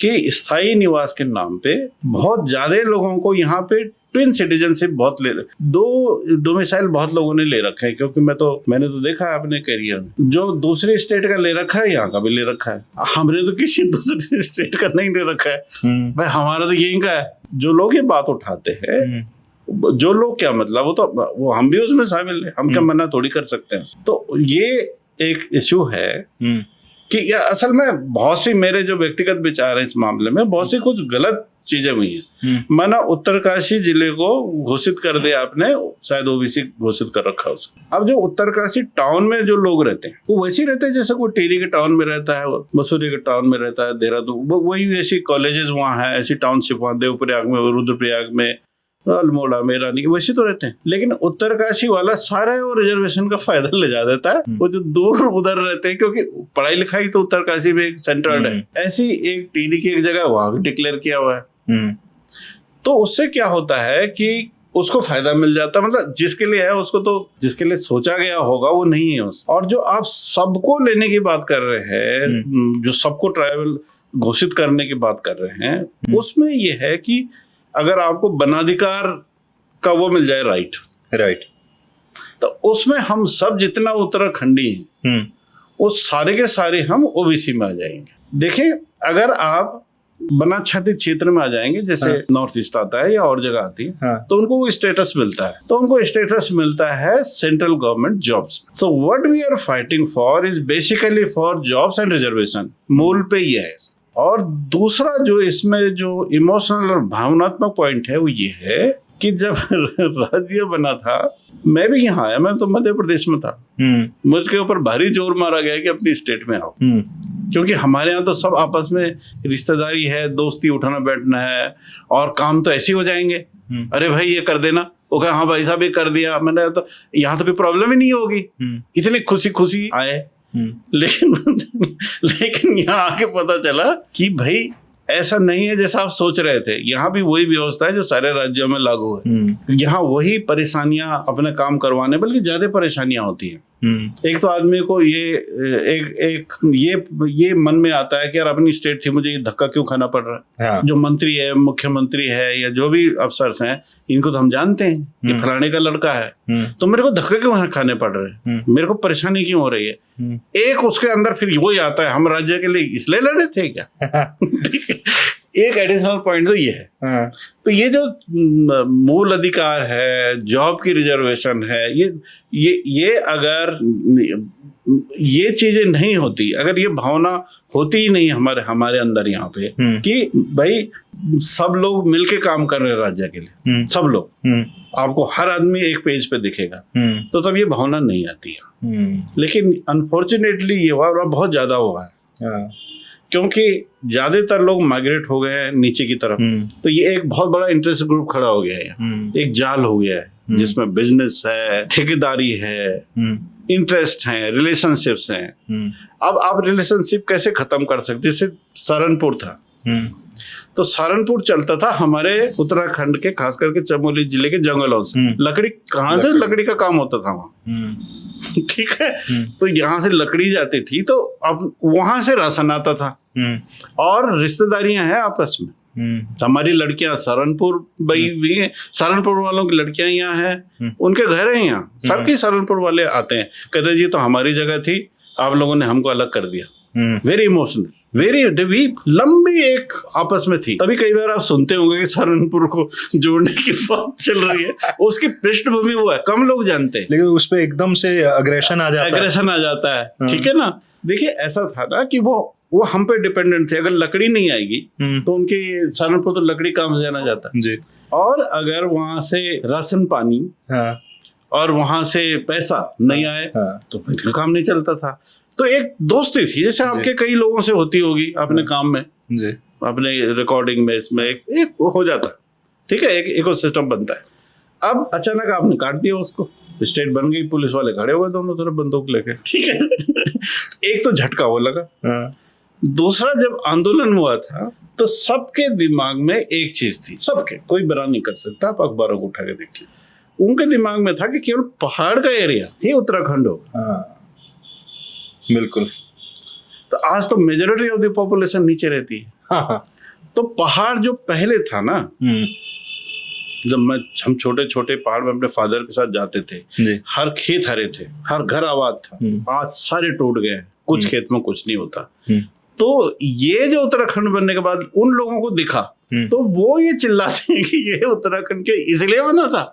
कि स्थायी निवास के नाम पे बहुत ज्यादा लोगों को यहाँ पे ट्विन सिटीजनशिप बहुत ले, 2 डोमिसाइल बहुत लोगों ने ले रखा है। क्योंकि मैंने तो देखा है अपने करियर में, जो दूसरे स्टेट का ले रखा है यहाँ का भी ले रखा है। हमने तो किसी दूसरे स्टेट का नहीं ले रखा है भाई, हमारा तो यहीं का है। जो लोग ये बात उठाते हैं, जो लोग क्या मतलब, वो हम भी उसमें शामिल है, हम क्या मना थोड़ी कर सकते हैं। तो ये एक इश्यू है कि असल में बहुत सी मेरे जो व्यक्तिगत विचार है इस मामले में, बहुत सी कुछ गलत चीजें हुई हैं। माना उत्तरकाशी जिले को घोषित कर दिया आपने, शायद ओबीसी घोषित कर रखा उसको। अब जो उत्तरकाशी टाउन में जो लोग रहते हैं वो वैसे ही रहते हैं जैसे कोई टिहरी के टाउन में रहता है, मसूरी के टाउन में रहता है, देहरादून, वही ऐसी कॉलेजेस वहाँ है, ऐसी टाउनशिप वहाँ देवप्रयाग में, रुद्रप्रयाग में, अल्मोड़ा में, रानी, वैसे तो रहते हैं। लेकिन उत्तरकाशी वाला सारा वो रिजर्वेशन का फायदा ले जा देता है, वो जो दूर उधर रहते हैं, क्योंकि पढ़ाई लिखाई तो उत्तरकाशी में एक सेंटर्ड है। ऐसी एक टिहरी की एक जगह वहां भी डिक्लेयर किया हुआ है। तो उससे क्या होता है कि उसको फायदा मिल जाता है, मतलब जिसके लिए है उसको, तो जिसके लिए सोचा गया होगा वो नहीं है उस। और जो आप सबको लेने की बात कर रहे हैं, जो सबको ट्राइबल घोषित करने की बात कर रहे हैं, उसमें ये है कि अगर आपको वनाधिकार का वो मिल जाए राइट, तो उसमें हम सब जितना उत्तराखंडी हैं वो सारे के सारे हम ओबीसी में आ जाएंगे। देखें, अगर आप वनाच्छादित क्षेत्र में आ जाएंगे, जैसे नॉर्थ ईस्ट आता है या और जगह आती है, तो उनको वो स्टेटस मिलता है। तो उनको स्टेटस मिलता है central government jobs. So what we are fighting for is basically for jobs and reservation. मूल पे ये है। और दूसरा जो इसमें जो इमोशनल और भावनात्मक पॉइंट है वो ये है कि जब राज्य बना था, मैं भी यहाँ आया, मैं तो मध्य प्रदेश में था, मुझके ऊपर भारी जोर मारा गया कि अपनी स्टेट में आओ, क्योंकि हमारे यहाँ तो सब आपस में रिश्तेदारी है, दोस्ती उठाना बैठना है, और काम तो ऐसे हो जाएंगे, अरे भाई ये कर देना, वो कहा हाँ भाई साहब ये कर दिया, मैंने तो यहाँ तो कोई प्रॉब्लम ही नहीं होगी। इतनी खुशी खुशी आए, लेकिन यहाँ आके पता चला कि भाई ऐसा नहीं है जैसा आप सोच रहे थे। यहाँ भी वही व्यवस्था है जो सारे राज्यों में लागू है। यहाँ वही परेशानियां अपने काम करवाने बल्कि ज्यादा परेशानियां होती हैं। एक तो आदमी को ये मन में आता है कि यार अपनी स्टेट थी, मुझे ये धक्का क्यों खाना पड़ रहा है। जो मंत्री है, मुख्यमंत्री है या जो भी अफसर हैं, इनको तो हम जानते हैं ये फलाने का लड़का है, तो मेरे को धक्के क्यों खाने पड़ रहे हैं, मेरे को परेशानी क्यों हो रही है। एक उसके अंदर फिर वही आता है, हम राज्य के लिए इसलिए लड़े थे क्या। एक एडिशनल पॉइंट तो ये है। तो ये जो मूल अधिकार है, जॉब की रिजर्वेशन है, ये अगर ये चीजें नहीं होती, अगर ये भावना होती ही नहीं हमारे अंदर यहाँ पे कि भाई सब लोग मिलके काम कर रहे हैं राज्य के लिए, सब लोग, आपको हर आदमी एक पेज पे दिखेगा, तो तब ये भावना नहीं आती है। लेकिन अनफॉर्चुनेटली ये हुआ, बहुत ज्यादा हुआ है, क्योंकि ज्यादातर लोग माइग्रेट हो गए हैं नीचे की तरफ। तो ये एक बहुत बड़ा इंटरेस्ट ग्रुप खड़ा हो गया है, एक जाल हो गया है जिसमें बिजनेस है, ठेकेदारी है, इंटरेस्ट है, रिलेशनशिप्स हैं। अब आप रिलेशनशिप कैसे खत्म कर सकते। जैसे सहारनपुर था, तो सहारनपुर चलता था हमारे उत्तराखंड के, खास करके चमोली जिले के जंगलों से। लकड़ी कहाँ से, लकड़ी का काम होता था वहाँ, ठीक है। तो यहाँ से लकड़ी जाती थी, तो अब वहां से राशन आता था, और रिश्तेदारियां हैं आपस में। हमारी लड़कियां सहारनपुर भी हैं, सहारनपुर वालों की लड़कियां यहाँ हैं, उनके घर हैं यहाँ, सबके सहारनपुर वाले आते हैं, कहते जी तो हमारी जगह थी, आप लोगों ने हमको अलग कर दिया। वेरी इमोशनल, वेरी लंबी एक आपस में थी। तभी कई बार आप सुनते होंगे कि सहारनपुर को जोड़ने की बात चल रही है, उसकी पृष्ठभूमि वो है, कम लोग जानते हैं, लेकिन उस पे एकदम से अग्रेशन आ जाता है। ठीक है ना। देखिए ऐसा था ना कि वो हम पे डिपेंडेंट थे। अगर लकड़ी नहीं आएगी तो उनके सहारनपुर तो लकड़ी काम से जाना जाता जी। और अगर वहां से राशन पानी और वहां से पैसा नहीं आए तो फिर काम नहीं चलता था। तो एक दोस्ती थी, जैसे आपके कई लोगों से होती होगी अपने काम में जी, अपने रिकॉर्डिंग में, इसमें एक हो जाता, ठीक है, एक इकोसिस्टम बनता है। अब अचानक आपने काट दिया उसको, स्टेट बन गई, पुलिस वाले खड़े हुए दोनों तरफ बंदूक लेके, ठीक है। एक तो झटका वो लगा। दूसरा, जब आंदोलन हुआ था तो सबके दिमाग में एक चीज थी, सबके, कोई बयान नहीं कर सकता, आप अखबारों को उठा के देखिए, उनके दिमाग में था कि केवल पहाड़ का एरिया ही उत्तराखंड हो। बिल्कुल। तो आज तो मेजॉरिटी ऑफ द पॉपुलेशन नीचे रहती है। तो पहाड़ जो पहले था ना, जब हम छोटे छोटे पहाड़ में अपने फादर के साथ जाते थे, हर खेत हरे थे, हर घर आबाद था। आज सारे टूट गए, कुछ खेत में कुछ नहीं होता। तो ये जो उत्तराखंड बनने के बाद उन लोगों को दिखा, तो वो ये चिल्लाते हैं कि ये उत्तराखंड के इसलिए बना था।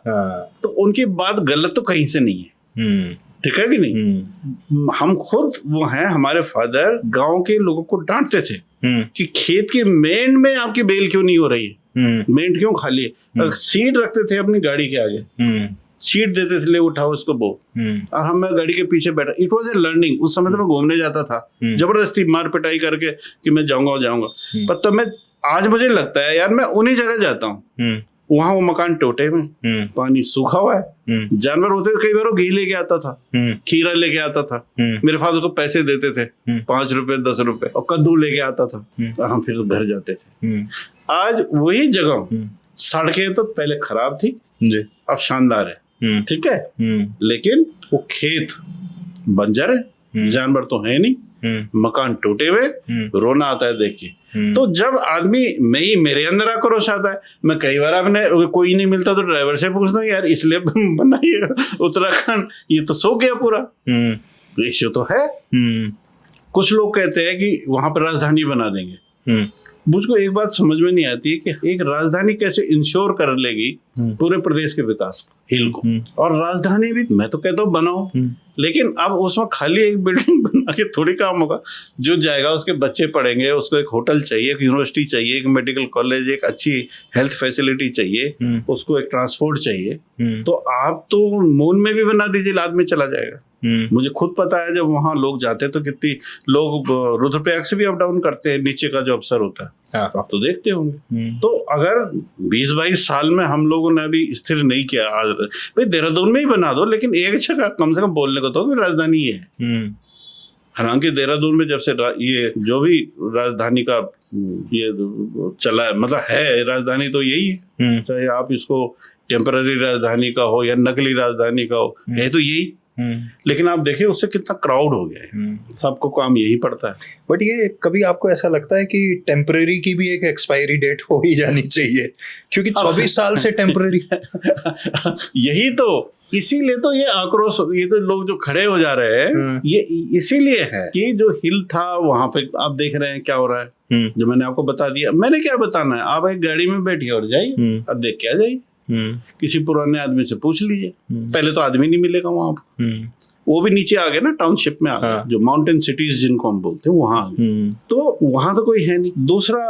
तो उनकी बात गलत तो कहीं से नहीं है, ठीक है कि नहीं। हम खुद वो हैं, हमारे फादर गांव के लोगों को डांटते थे कि खेत के मेंढ में आपकी बेल क्यों नहीं हो रही है, मेंढ क्यों खाली है। सीट रखते थे अपनी गाड़ी के आगे, सीट देते थे, ले उठाओ इसको बो, और हम गाड़ी के पीछे बैठा। It was a learning. उस समय तो मैं घूमने जाता था जबरदस्ती मार पिटाई करके कि मैं जाऊंगा। पर तब मैं, आज मुझे लगता है यार मैं उन्हीं जगह जाता हूँ, वहां वो मकान टूटे में, पानी सूखा हुआ है, जानवर होते थे, कई बार वो घी लेके आता था, खीरा लेके आता था, मेरे फादर को पैसे देते थे 5 रुपए 10 रुपए, और कद्दू लेके आता था, और हम फिर घर जाते थे। आज वही जगह, सड़कें तो पहले खराब थी, अब शानदार है, ठीक है, लेकिन वो खेत बंजर है, जानवर तो है नहीं, मकान टूटे हुए, रोना आता है देखिए। तो जब आदमी, मेरे अंदर आक्रोश आता है, मैं कई बार अपने, कोई नहीं मिलता तो ड्राइवर से पूछता हूँ यार इसलिए बना ये उत्तराखंड, ये तो सो गया पूरा, इश्यू तो है। कुछ लोग कहते हैं कि वहां पर राजधानी बना देंगे। मुझको एक बात समझ में नहीं आती है कि एक राजधानी कैसे इंश्योर कर लेगी पूरे प्रदेश के विकास को, हिल को। और राजधानी भी मैं तो कहता हूँ बनाओ, लेकिन अब उसमें खाली एक बिल्डिंग बना के थोड़ी काम होगा। जो जाएगा उसके बच्चे पढ़ेंगे, उसको एक होटल चाहिए, एक यूनिवर्सिटी चाहिए, एक मेडिकल कॉलेज, एक अच्छी हेल्थ फैसिलिटी चाहिए, उसको एक ट्रांसपोर्ट चाहिए। तो आप तो मून में भी बना दीजिए, आदमी चला जाएगा। मुझे खुद पता है, जब वहां लोग जाते हैं तो कितनी लोग रुद्रप्रयाग से भी अप डाउन करते हैं, नीचे का जो अफसर होता है, आप तो देखते होंगे। तो अगर 20-22 साल में हम लोगों ने अभी स्थिर नहीं किया, भाई देहरादून में ही बना दो, लेकिन एक जगह कम से कम बोलने को तो राजधानी है। हालांकि देहरादून में जब से ये जो भी राजधानी का ये चला है, मतलब है राजधानी तो यही है, चाहे आप इसको टेम्पररी राजधानी का हो या नकली राजधानी का हो, है तो यही। लेकिन आप देखिए उससे कितना क्राउड हो गया है, सबको काम यही पड़ता है। बट ये कभी आपको ऐसा लगता है कि टेम्पररी की भी एक एक्सपायरी डेट हो ही जानी चाहिए, क्योंकि 24 साल से टेम्पररी यही तो, इसीलिए तो ये आक्रोश, ये तो लोग जो खड़े हो जा रहे हैं ये इसीलिए है कि जो हिल था वहां पे आप देख रहे हैं क्या हो रहा है। जो मैंने आपको बता दिया, मैंने क्या बताना है, आप एक गाड़ी में बैठिए और जाइए, अब देख के आ जाइए। किसी पुराने आदमी से पूछ लीजिए, पहले तो आदमी नहीं मिलेगा वहां पर, वो भी नीचे आ गए ना, टाउनशिप में आ गए। हाँ। जो माउंटेन सिटीज जिनको हम बोलते हैं वहां आ गए, तो वहां तो कोई है नहीं। दूसरा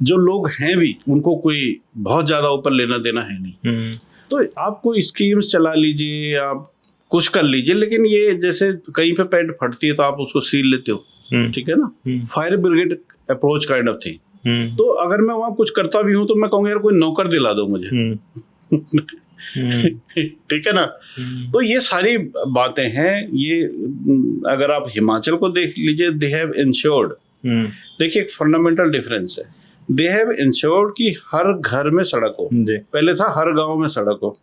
जो लोग हैं भी उनको कोई बहुत ज्यादा ऊपर लेना देना है नहीं, तो आप कोई स्कीम्स चला लीजिए, आप कुछ कर लीजिए, लेकिन ये जैसे कहीं पे पैंट फटती है तो आप उसको सील लेते हो, ठीक है ना, fire brigade approach kind of thing. तो अगर मैं वहां कुछ करता भी हूं तो मैं कहूंगा यार कोई नौकर दिला दो मुझे, ठीक है ना। तो ये सारी बातें हैं। ये अगर आप हिमाचल को देख लीजिए, दे हैव इंश्योर्ड, देखिए एक फंडामेंटल डिफरेंस है, दे हैव इंश्योर्ड कि हर घर में सड़क हो। पहले था हर गांव में सड़क हो,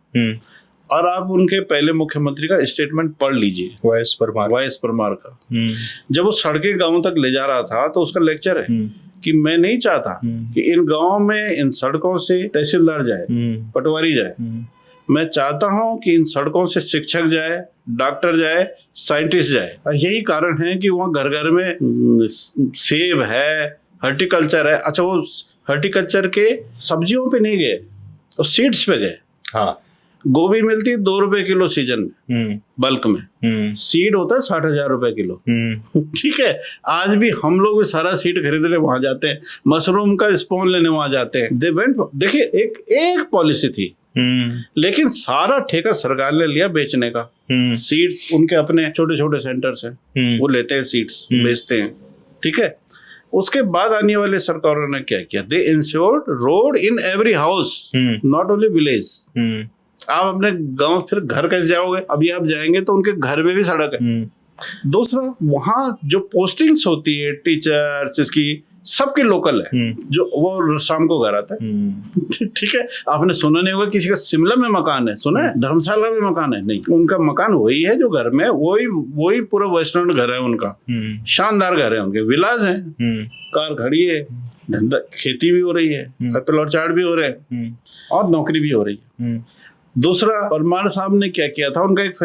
और आप उनके पहले मुख्यमंत्री का स्टेटमेंट पढ़ लीजिए, वाईएस परमार का। जब वो सड़कें गांव तक ले जा रहा था तो उसका लेक्चर है कि मैं नहीं चाहता कि इन गांव में इन सड़कों से तहसीलदार जाए, पटवारी जाए, मैं चाहता हूं कि इन सड़कों से शिक्षक जाए, डॉक्टर जाए, साइंटिस्ट जाए। और यही कारण है कि वहाँ घर घर में सेब है, हॉर्टिकल्चर है। अच्छा, वो हॉर्टिकल्चर के सब्जियों पे नहीं गए, वो सीड्स पे गए। हाँ, गोभी मिलती है 2 रुपए किलो सीजन में, बल्क में। सीड होता है 60,000 रुपए किलो, ठीक है। आज भी हम लोग सारा सीड खरीदने वहां जाते हैं, मशरूम का स्पॉन लेने वहां जाते हैं। देखिए एक पॉलिसी थी, लेकिन सारा ठेका सरकार ने लिया बेचने का। सीड्स उनके अपने छोटे छोटे सेंटर्स हैं, वो लेते हैं सीड्स, बेचते हैं, ठीक है। उसके बाद आने वाले सरकारों ने क्या किया, they ensured road in every house, not only village. आप अपने गांव फिर घर कैसे जाओगे, अभी आप जाएंगे तो उनके घर में भी सड़क है। दूसरा, वहां जो पोस्टिंग्स होती है टीचर्स, इसकी सबके लोकल है, जो वो शाम को घर आता है, ठीक है। आपने सुना नहीं होगा किसी का शिमला में मकान है, सुना है, धर्मशाला में मकान है, नहीं, उनका मकान वही है जो घर में, वही पूरा वेस्टर्न घर है उनका, शानदार घर है उनके, विलास है, कार खड़ी है, धंधा खेती भी हो रही है, एप्पल और चाट भी हो रहे हैं, और नौकरी भी हो रही है। दूसरा, परमार साहब ने क्या किया था, उनका एक,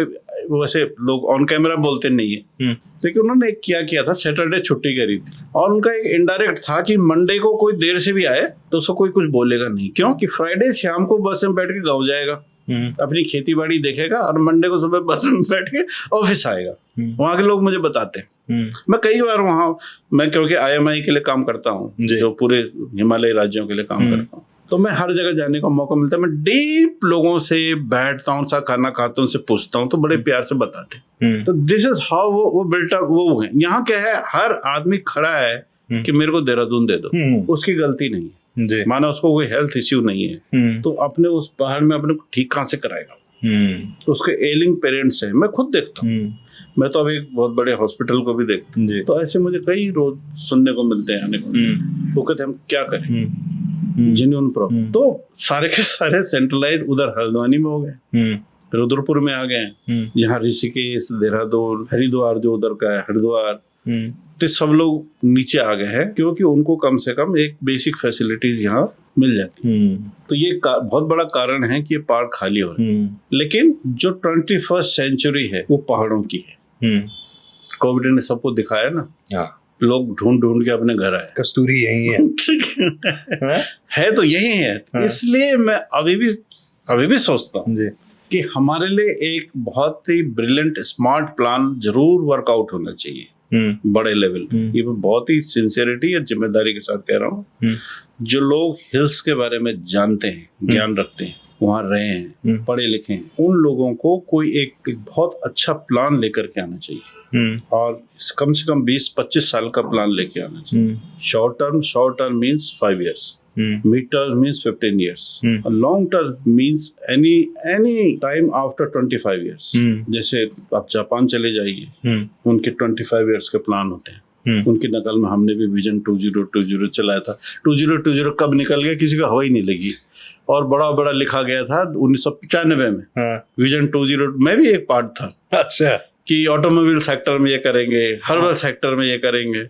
वैसे लोग ऑन कैमरा बोलते नहीं है, लेकिन उन्होंने एक क्या किया था, सैटरडे छुट्टी करी थी, और उनका एक इनडायरेक्ट था कि मंडे को कोई देर से भी आए तो उसको कोई कुछ बोलेगा नहीं। क्यों? कि फ्राइडे शाम को बस में बैठ के गाँव जाएगा, अपनी खेती बाड़ी देखेगा, और मंडे को सुबह बस में बैठ के ऑफिस आएगा। वहाँ के लोग मुझे बताते हैं, मैं कई बार वहाँ, मैं क्योंकि IMI के लिए काम करता हूँ, जो पूरे हिमालय राज्यों के लिए काम करता हूँ, तो मैं हर जगह जाने का मौका मिलता है, मैं डीप लोगों से बैठता हूँ, सा खाना खाता हूँ, उनसे पूछता हूँ, तो बड़े प्यार से बताते हैं। तो दिस इज हाउ वो बिल्ट अप वो है। यहाँ क्या है, हर आदमी खड़ा है कि मेरे को देहरादून दे दो, उसकी गलती नहीं है, माना उसको कोई हेल्थ इश्यू नहीं है, तो अपने उस बाहर में अपने को ठीक कहाँ से कराएगा। तो उसके एलिंग पेरेंट्स हैं, मैं खुद देखता हूँ, मैं तो अभी बहुत बड़े हॉस्पिटल को भी देखता हूँ, तो ऐसे मुझे कई रोज सुनने को मिलते हैं, आने को, वो कहते हम क्या करें, जेन्युइन प्रॉब्लम। तो सारे के सारे सेंट्रलाइज उधर हल्द्वानी में हो गए, रुद्रपुर में आ गए, यहाँ ऋषिकेश, देहरादून, हरिद्वार जो उधर का है, हरिद्वार, तो सब लोग नीचे आ गए हैं, क्योंकि उनको कम से कम एक बेसिक फैसिलिटीज यहाँ मिल जाती। तो ये बहुत बड़ा कारण है कि ये पहाड़ खाली हो रहे हैं। लेकिन जो 21st सेंचुरी है वो पहाड़ों की है। कोविड ने सबको दिखाया ना, लोग ढूंढ ढूंढ के अपने घर आए, कस्तूरी यही है तो यही है। इसलिए मैं अभी भी सोचता हूँ कि हमारे लिए एक बहुत ही ब्रिलियंट स्मार्ट प्लान जरूर वर्कआउट होना चाहिए, बड़े लेवल पे। ये मैं बहुत ही सिंसियरिटी और जिम्मेदारी के साथ कह रहा हूँ। जो लोग हिल्स के बारे में जानते हैं, ज्ञान रखते हैं, वहाँ रहे हैं, पढ़े लिखे हैं, उन लोगों को कोई एक बहुत अच्छा प्लान लेकर के आना चाहिए, और कम से कम 20-25 साल का प्लान लेके आना चाहिए। Short term means 5 years, mid term means 15 years, long term means any time after 25 years। जैसे आप जापान चले जाइए, उनके 25 years के प्लान होते हैं। उनकी नकल में हमने भी विजन 2020 चलाया था। 2020 कब निकल गया किसी को हवा ही नहीं लगी, और बड़ा बड़ा लिखा गया था 1995 में। विजन 20 मैं भी एक पार्ट था। अच्छा, कि ऑटोमोबाइल सेक्टर में ये करेंगे, हर्बल सेक्टर में ये करेंगे।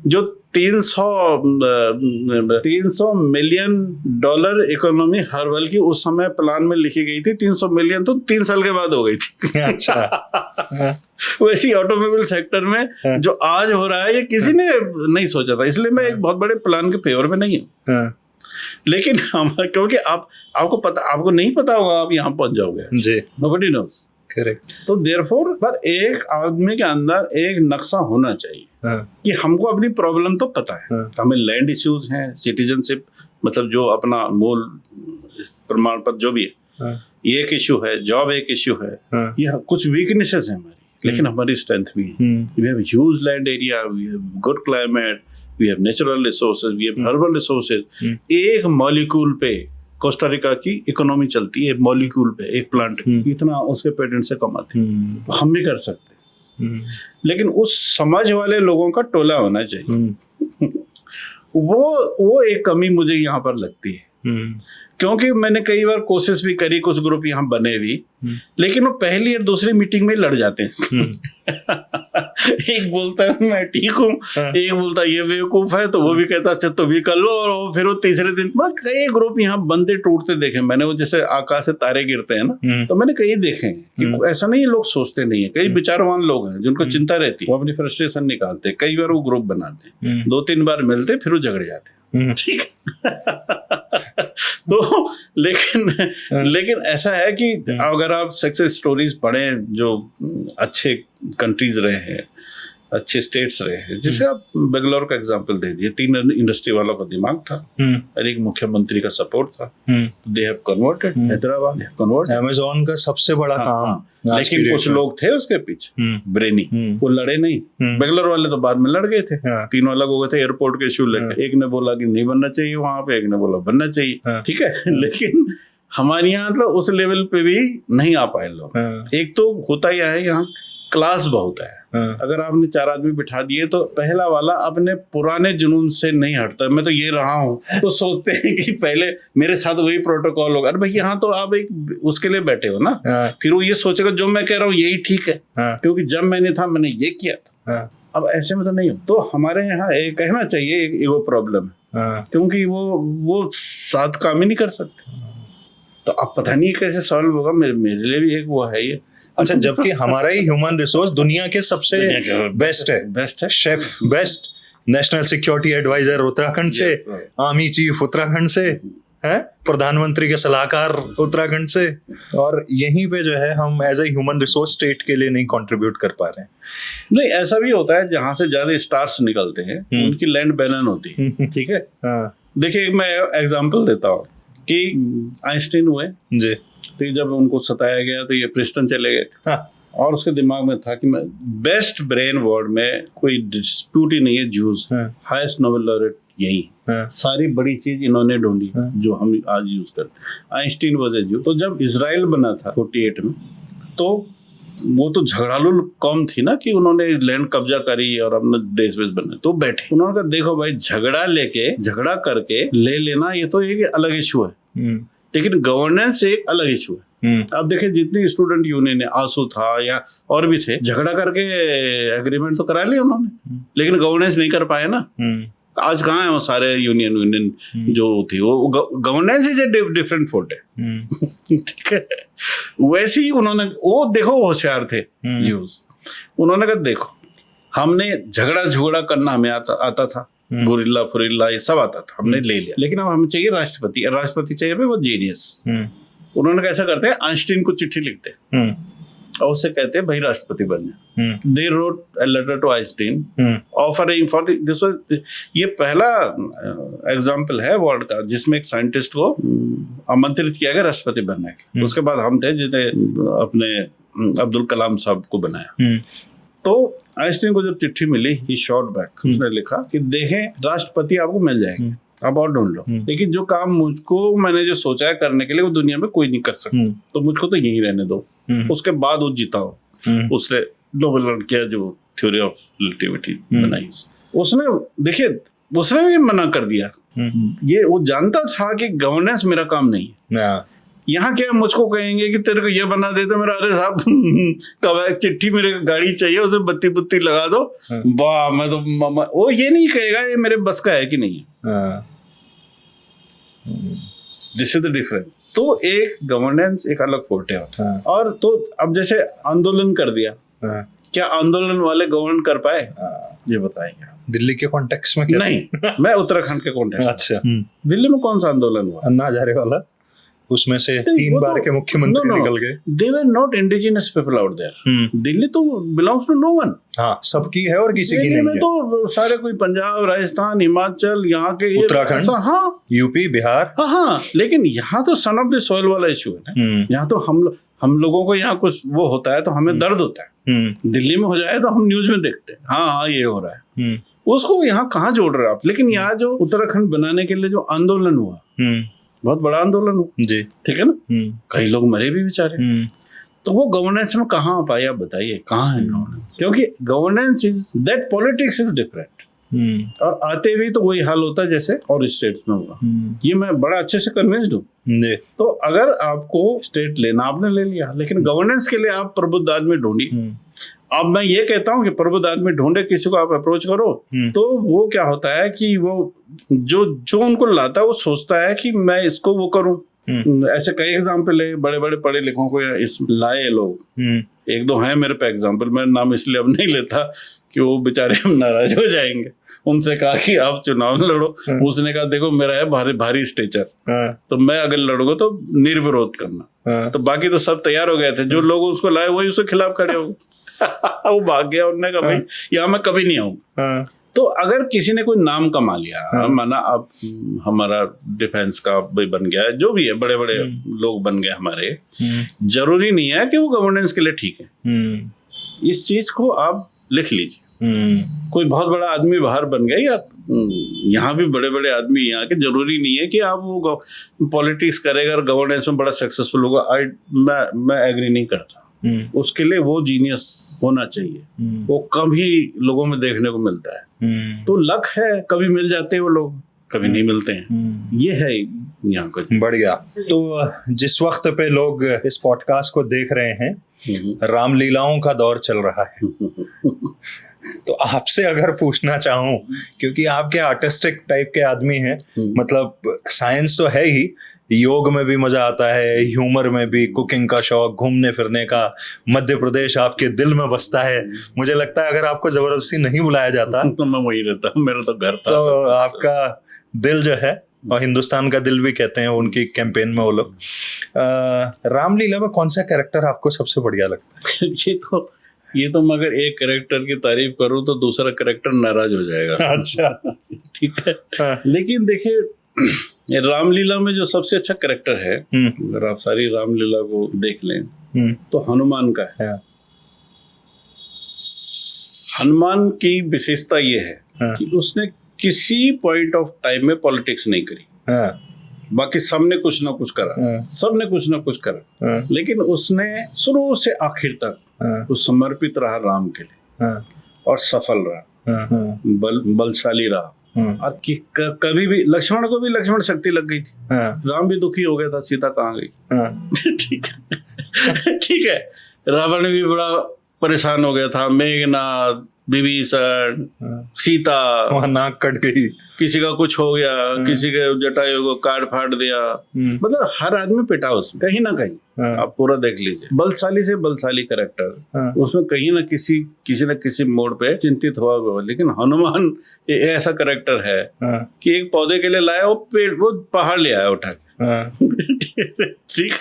जो 300 मिलियन डॉलर इकोनॉमी हर्बल की उस समय प्लान में लिखी गई थी। 300 मिलियन तो 3 साल के बाद हो गई थी। अच्छा। वैसी ऑटोमोबाइल सेक्टर में जो आज हो रहा है, ये किसी ने नहीं सोचा था। इसलिए मैं एक बहुत बड़े प्लान के फेवर में नहीं हूँ। लेकिन क्योंकि आपको नहीं पता होगा, आप यहाँ पहुंच जाओगे जी। Nobody knows। करेक्ट। तो देयरफॉर पर एक आदमी के अंदर एक नक्शा होना चाहिए कि हमको अपनी प्रॉब्लम तो पता है। हमें लैंड इश्यूज हैं, सिटीजनशिप मतलब जो अपना मूल प्रमाण पत्र जो भी है, ये एक इश्यू है, जॉब एक इश्यू है। ये कुछ वीकनेसेस है हमारी, लेकिन हमारी स्ट्रेंथ भी है। We have huge land area, we have good climate, we have natural resources, we have herbal resources. एक मॉलिक्यूल पे कोस्टा रिका की इकोनॉमी चलती है, मॉलिक्यूल पे, एक प्लांट इतना उसके पेटेंट से कमाते हैं। हम भी कर सकते हैं, लेकिन उस समझ वाले लोगों का टोला होना चाहिए। वो एक कमी मुझे यहाँ पर लगती है, क्योंकि मैंने कई बार कोशिश भी करी, कुछ ग्रुप यहाँ बने भी, लेकिन वो पहली और दूसरी मीटिंग में लड़ जाते हैं। एक बोलता है मैं ठीक हूँ, एक बोलता है ये बेवकूफ है, तो वो भी कहता अच्छा तुम भी कर लो, और फिर वो तीसरे दिन कई ग्रुप यहाँ बनते टूटते देखे मैंने। वो जैसे आकाश से तारे गिरते हैं ना, तो मैंने कई देखे हैं कि ऐसा नहीं है, लोग सोचते नहीं है। कई विचारवान लोग हैं जिनको चिंता रहती है, वो अपनी फ्रस्ट्रेशन निकालते हैं। कई बार वो ग्रुप बनाते हैं, 2-3 बार मिलते, फिर वो झगड़ जाते हैं। ठीक है। तो लेकिन ऐसा है कि अगर आप सक्सेस स्टोरीज पढ़ें जो अच्छे कंट्रीज रहे हैं, अच्छे स्टेट्स रहे हैं, जैसे आप बेंगलोर का एग्जांपल दे दिए, 3 इंडस्ट्री वालों का दिमाग था और एक मुख्यमंत्री का सपोर्ट था। They have converted, Hyderabad have converted, Amazon का सबसे बड़ा काम। लेकिन कुछ लोग थे उसके पीछे ब्रेनी, वो लड़े नहीं। बेंगलोर वाले तो बाद में लड़ गए थे, 3 अलग हो गए थे एयरपोर्ट के इशू लेकर। एक ने बोला कि नहीं बनना चाहिए वहां पे, एक ने बोला बनना चाहिए। ठीक है, लेकिन हमारे यहाँ तो उस लेवल पे भी नहीं आ पाए लोग। एक तो होता ही है यहाँ क्लास बहुत है। अगर आपने 4 आदमी बिठा दिए तो पहला वाला अपने पुराने जुनून से नहीं हटता। मैं तो ये रहा हूँ, तो सोचते हैं कि पहले मेरे साथ वही प्रोटोकॉल होगा। अरे भाई यहाँ तो आप एक उसके लिए बैठे हो ना, फिर वो ये सोचेगा जो मैं कह रहा हूँ यही ठीक है, क्योंकि जब मैंने था मैंने ये किया था। अब ऐसे में तो नहीं हो। तो हमारे यहाँ कहना चाहिए ईगो प्रॉब्लम है, क्योंकि वो साथ काम ही नहीं कर सकते। तो अब पता नहीं कैसे सॉल्व होगा। मेरे लिए भी एक वो है ये। अच्छा, जबकि हमारा ही ह्यूमन रिसोर्स दुनिया के सबसे बेस्ट है। Chef best, national security adviser Uttarakhand से, आर्मी चीफ उत्तराखंड से है, प्रधानमंत्री के सलाहकार उत्तराखंड से, और यहीं पे जो है हम as a human resource state के लिए नहीं कंट्रीब्यूट कर पा रहे हैं। नहीं, ऐसा भी होता है जहां से ज्यादा स्टार्स निकलते हैं उनकी लैंड बैलन होती है। ठीक है, देखिए मैं एग्जांपल देता हूँ कि आइंस्टीन हुए जी, तो जब उनको सताया गया तो ये प्रिंसटन चले गए। और उसके दिमाग में था कि मैं बेस्ट ब्रेन वर्ल्ड में कोई डिस्प्यूट ही नहीं है, जूस हाईएस्ट नोबेल लॉरेट यही। सारी बड़ी चीज इन्होंने ढूंढी जो हम आज यूज करते। आइंस्टीन वाज ए जू। तो जब इजराइल बना था 48 में, तो वो तो झगड़ालू कौम थी ना कि उन्होंने लैंड कब्जा करी और अपना देश वेश बना, तो बैठे। उन्होंने कहा देखो भाई, झगड़ा करके ले लेना ये तो एक अलग इशू है, लेकिन गवर्नेंस एक अलग इशू है। अब देखिए जितनी स्टूडेंट यूनियन है, आंसू था या और भी थे, झगड़ा करके एग्रीमेंट तो करा लिया उन्होंने, लेकिन गवर्नेंस नहीं कर पाए ना। आज कहाँ है वो सारे यूनियन जो थी, वो governance is a different fort है। ठीक है, वैसे ही उन्होंने वो देखो होशियार थे यूज। उन्होंने कहा देखो, हमने झगड़ा करना हमें आता था, गुरिल्ला फुरिल्ला ये सब आता था, हमने ले लिया, लेकिन अब हमें चाहिए राष्ट्रपति चाहिए वो जीनियस। उन्होंने कैसा करते हैं, आइंस्टीन को चिट्ठी लिखते और उससे कहते हैं भाई राष्ट्रपति बन जा। They wrote a letter to Einstein offering for this. ये पहला एग्जांपल है वर्ल्ड का जिसमें एक साइंटिस्ट को आमंत्रित किया गया राष्ट्रपति बनने के। उसके बाद हम थे जिन्हें अपने अब्दुल कलाम साहब को बनाया। तो आइंस्टीन को जब चिट्ठी मिली, ही शॉट बैक, उसने लिखा कि देखें राष्ट्रपति आपको मिल जाएंगे, आप और ढूंढ लो। लेकिन जो काम मुझको मैंने जो सोचा है करने के लिए वो दुनिया में कोई नहीं कर सकता, तो मुझको तो यही रहने दो। उसके बाद वो जीता हो, उसने नोबेल किया जो थ्योरी ऑफ रिलेटिविटी बनाई, उसने देखिए उसने भी मना कर दिया। ये वो जानता था कि गवर्नेंस मेरा काम नहीं है। यहाँ क्या मुझको कहेंगे कि तेरे को ये बना दे तो मेरा, अरे साहब कब एक चिट्ठी मेरे गाड़ी चाहिए उसमें बत्ती बुत्ती लगा दो, वाह मैं तो वो ये नहीं कहेगा ये मेरे बस का है कि नहीं है। This is the difference. तो एक गवर्नेंस एक अलग फोर्टे होता है। और तो अब जैसे आंदोलन कर दिया, क्या आंदोलन वाले गवर्न कर पाए ये बताएंगे। दिल्ली के कॉन्टेक्स्ट में क्या? नहीं, मैं उत्तराखंड के कॉन्टेक्स्ट। अच्छा, दिल्ली में कौन सा आंदोलन हुआ? अन्ना हजारे वाला, उसमें से 3 बार के मुख्यमंत्री निकल गए। They were not indigenous people out there. Delhi तो belongs to no one. हाँ, सबकी है और किसी की नहीं में है। तो सारे कोई पंजाब, राजस्थान, हिमाचल, यहाँ के उत्तराखंड, हाँ, यूपी, बिहार, हाँ, लेकिन यहाँ तो सन ऑफ द सॉइल वाला इशू है ना। यहाँ तो हम लोगों को यहाँ कुछ वो होता है तो हमें दर्द होता है। दिल्ली में हो जाए तो हम न्यूज में देखते हैं, हाँ ये हो रहा है, उसको यहाँ कहाँ जोड़ रहे हो आप? लेकिन यहाँ जो उत्तराखंड बनाने के लिए जो आंदोलन हुआ, बहुत बड़ा आंदोलन हुआ जी, ठीक है ना, कई लोग मरे भी बेचारे, तो वो गवर्नेंस में कहाँ आ पाए आप बताइए, कहाँ है गवर्नेंस? क्योंकि governance is that, politics is different. और आते हुए तो वही हाल होता है जैसे और स्टेट्स में हुआ। ये मैं बड़ा अच्छे से कन्विंस्ड हूँ। तो अगर आपको स्टेट लेना, आपने ले लिया, लेकिन गवर्नेंस के लिए आप प्रबुद्ध आदमी ढूंढिए। अब मैं ये कहता हूँ कि प्रबुद्ध आदमी ढूंढे, किसी को आप अप्रोच करो, तो वो क्या होता है कि वो जो उनको लाता है वो सोचता है कि मैं इसको वो करूं। ऐसे कई एग्जाम्पल है, बड़े बड़े पढ़े लिखों को इस लाए लोग, एक दो हैं मेरे पे एग्जाम्पल, मैं नाम इसलिए अब नहीं लेता कि वो बेचारे हम नाराज हो जाएंगे। उनसे कहा कि आप चुनाव लड़ो, उसने कहा देखो मेरा है भारी भारी स्टेचर, तो मैं अगर लड़ूंगा तो निर्विरोध करना। तो बाकी तो सब तैयार हो गए थे, जो लोग उसको लाए वही उसके खिलाफ खड़े हो वो भाग गया, उन्होंने कहा भाई यहाँ मैं कभी नहीं आऊंगा। तो अगर किसी ने कोई नाम कमा लिया, माना आप हमारा डिफेंस का भी बन गया, जो भी है बड़े बड़े लोग बन गए हमारे, जरूरी नहीं है कि वो गवर्नेंस के लिए ठीक है। इस चीज को आप लिख लीजिए। कोई बहुत बड़ा आदमी बाहर बन गया या यहाँ भी बड़े बड़े आदमी यहाँ के, जरूरी नहीं है कि आप वो पॉलिटिक्स करेगा और गवर्नेंस में बड़ा सक्सेसफुल होगा। मैं एग्री नहीं करता। उसके लिए वो जीनियस होना चाहिए, वो कम ही लोगों में देखने को मिलता है। तो लक है, कभी मिल जाते हैं वो लोग, कभी नहीं मिलते हैं। ये है यहाँ का। बढ़िया। तो जिस वक्त पे लोग इस पॉडकास्ट को देख रहे हैं, रामलीलाओं का दौर चल रहा है। तो आपसे अगर पूछना चाहूं, क्योंकि आपके आर्टिस्टिक टाइप के आदमी हैं, मतलब साइंस तो है ही, योग में भी मजा आता है, ह्यूमर में भी, कुकिंग का शौक, घूमने फिरने का, मध्य प्रदेश आपके दिल में बसता है। मुझे लगता है अगर आपको जबरदस्ती नहीं बुलाया जाता तो मैं वही रहता, मेरा तो घर था। तो आपका दिल जो है, और हिंदुस्तान का दिल भी कहते हैं उनकी कैंपेन में वो लोग। रामलीला में कौन सा कैरेक्टर आपको सबसे बढ़िया लगता है? ये तो मगर एक कैरेक्टर की तारीफ करूं तो दूसरा कैरेक्टर नाराज हो जाएगा। अच्छा, ठीक है। लेकिन देखिए रामलीला में जो सबसे अच्छा कैरेक्टर है, अगर आप सारी रामलीला को देख लें तो हनुमान का है। हनुमान की विशेषता ये है कि उसने किसी पॉइंट ऑफ टाइम में पॉलिटिक्स नहीं करी। बाकी सबने कुछ ना कुछ करा, सबने कुछ ना कुछ करा, लेकिन उसने शुरू से आखिर तक वो समर्पित रहा राम के लिए और सफल रहा, बलशाली रहा। और कभी भी लक्ष्मण को भी लक्ष्मण शक्ति लग गई थी, राम भी दुखी हो गया था, सीता कहाँ गई? ठीक है, ठीक है। रावण भी बड़ा परेशान हो गया था, मेघनाथ, विभीषण, सीता, वहां नाक कट गई, किसी का कुछ हो गया, किसी के जटायु को काट फाड़ दिया, मतलब हर आदमी पिटा उसमें कहीं ना कहीं। आप पूरा देख लीजिए, बलशाली से बलशाली कैरेक्टर, उसमें कहीं ना किसी मोड़ पे चिंतित हुआ हुआ। लेकिन हनुमान ऐसा कैरेक्टर है कि एक पौधे के लिए लाया, वो पहाड़ ले आया उठा के। ठीक।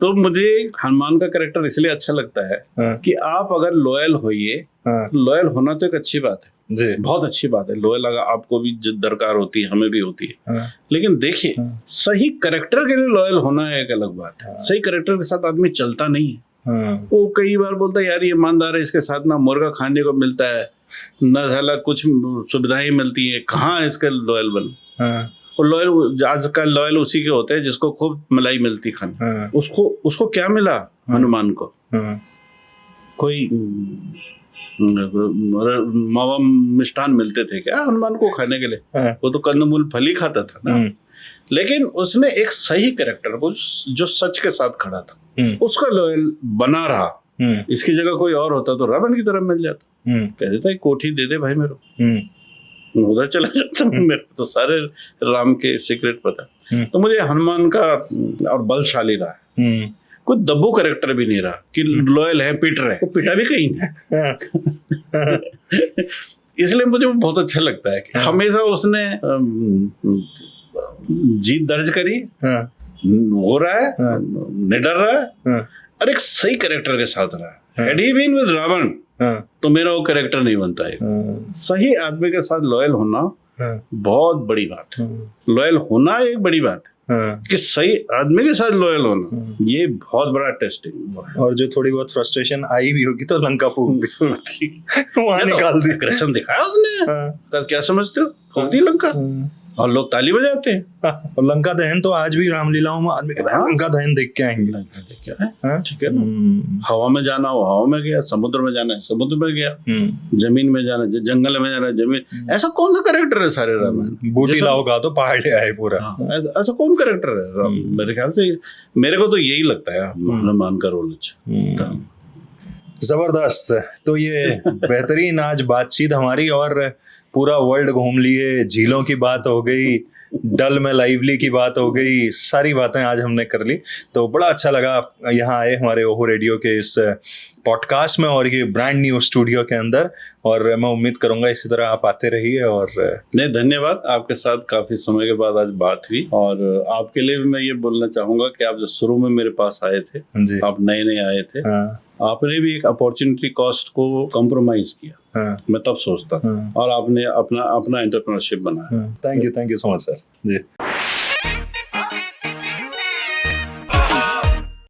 तो मुझे हनुमान का कैरेक्टर इसलिए अच्छा लगता है कि आप अगर लॉयल होइए, लॉयल होना तो एक अच्छी बात है जी, बहुत अच्छी बात है। लॉयल अगर आपको भी दरकार होती है, हमें भी होती है, लेकिन देखिए सही कैरेक्टर के लिए लॉयल होना एक अलग बात है। सही कैरेक्टर के साथ आदमी चलता नहीं है। वो कई बार बोलता है यार ये ईमानदार है, इसके साथ ना मुर्गा खाने को मिलता है, ना साला कुछ सुविधाएं मिलती है, कहाँ इसके लॉयल बन। और लॉयल आजकल लॉयल उसी के होते हैं जिसको खूब मलाई मिलती खाने। हाँ, उसको क्या मिला हनुमान को? हाँ, कोई मावा मिष्ठान मिलते थे क्या हनुमान को खाने के लिए? हाँ, वो तो कंदमूल फल ही खाता था ना। लेकिन उसने एक सही कैरेक्टर को जो सच के साथ खड़ा था उसका लॉयल बना रहा। इसकी जगह कोई और होता तो रावण की तरफ मिल जाता, कह देता एक कोठी दे दे भाई मेरे को, उधर चला जाता। मेरे को तो सारे राम के सीक्रेट पता। तो मुझे हनुमान का और बलशाली रहा है, कोई दब्बू कैरेक्टर भी नहीं रहा कि लॉयल है पिट रहे, वो पिटा भी कहीं नहीं। इसलिए मुझे वो बहुत अच्छा लगता है कि हमेशा उसने जीत दर्ज करी, हो रहा है, निडर रहा है और एक सही कैरेक्टर के साथ रहा है। Had he been with Ravan तो मेरा वो कैरेक्टर नहीं बनता है। सही आदमी के साथ लॉयल होना बहुत बड़ी बात है। लॉयल होना एक बड़ी बात है कि सही आदमी के साथ लॉयल होना, ये बहुत बड़ा टेस्टिंग। और जो थोड़ी बहुत फ्रस्ट्रेशन आई भी होगी तो लंका फूक दी, वहां निकाल दी। एग्रेशन दिखाया उसने, क्या समझते हो, फूक दी लंका और लोग ताली बजाते हैं। और लंका दहन तो आज भी रामलीलाओं में आदमी कहता है लंका दहन देख के आएंगे। लंका देख के आए, ठीक है ना। हवा में जाना हो हवा में गया, समुद्र में जाना है समुद्र में गया, जमीन में जाना है जंगल में जाना है जमीन। ऐसा कौन सा कैरेक्टर है सारे रामायण? बूटी लाओ का तो पहाड़ ले आए पूरा। ऐसा कौन कैरेक्टर है? मेरे ख्याल से मेरे को तो यही लगता है हनुमान का रोल अच्छा। जबरदस्त। तो ये बेहतरीन आज बातचीत हमारी, और पूरा वर्ल्ड घूम लिए, झीलों की बात हो गई, डल में लाइवली की बात हो गई, सारी बातें आज हमने कर ली। तो बड़ा अच्छा लगा यहाँ आए हमारे ओहो रेडियो के इस पॉडकास्ट में और ये ब्रांड न्यू स्टूडियो के अंदर, और मैं उम्मीद करूंगा इसी तरह आप आते रहिए। और नहीं, धन्यवाद, आपके साथ काफी समय के बाद आज बात हुई। और आपके लिए भी मैं ये बोलना चाहूंगा कि आप जो शुरू में मेरे पास आए थे, आप नए नए आए थे, आपने भी एक अपॉर्चुनिटी कॉस्ट को कॉम्प्रोमाइज किया। मैं तब सोचता और आपने अपना एंटरप्रेन्योरशिप बनाया। Thank you so much sir ji.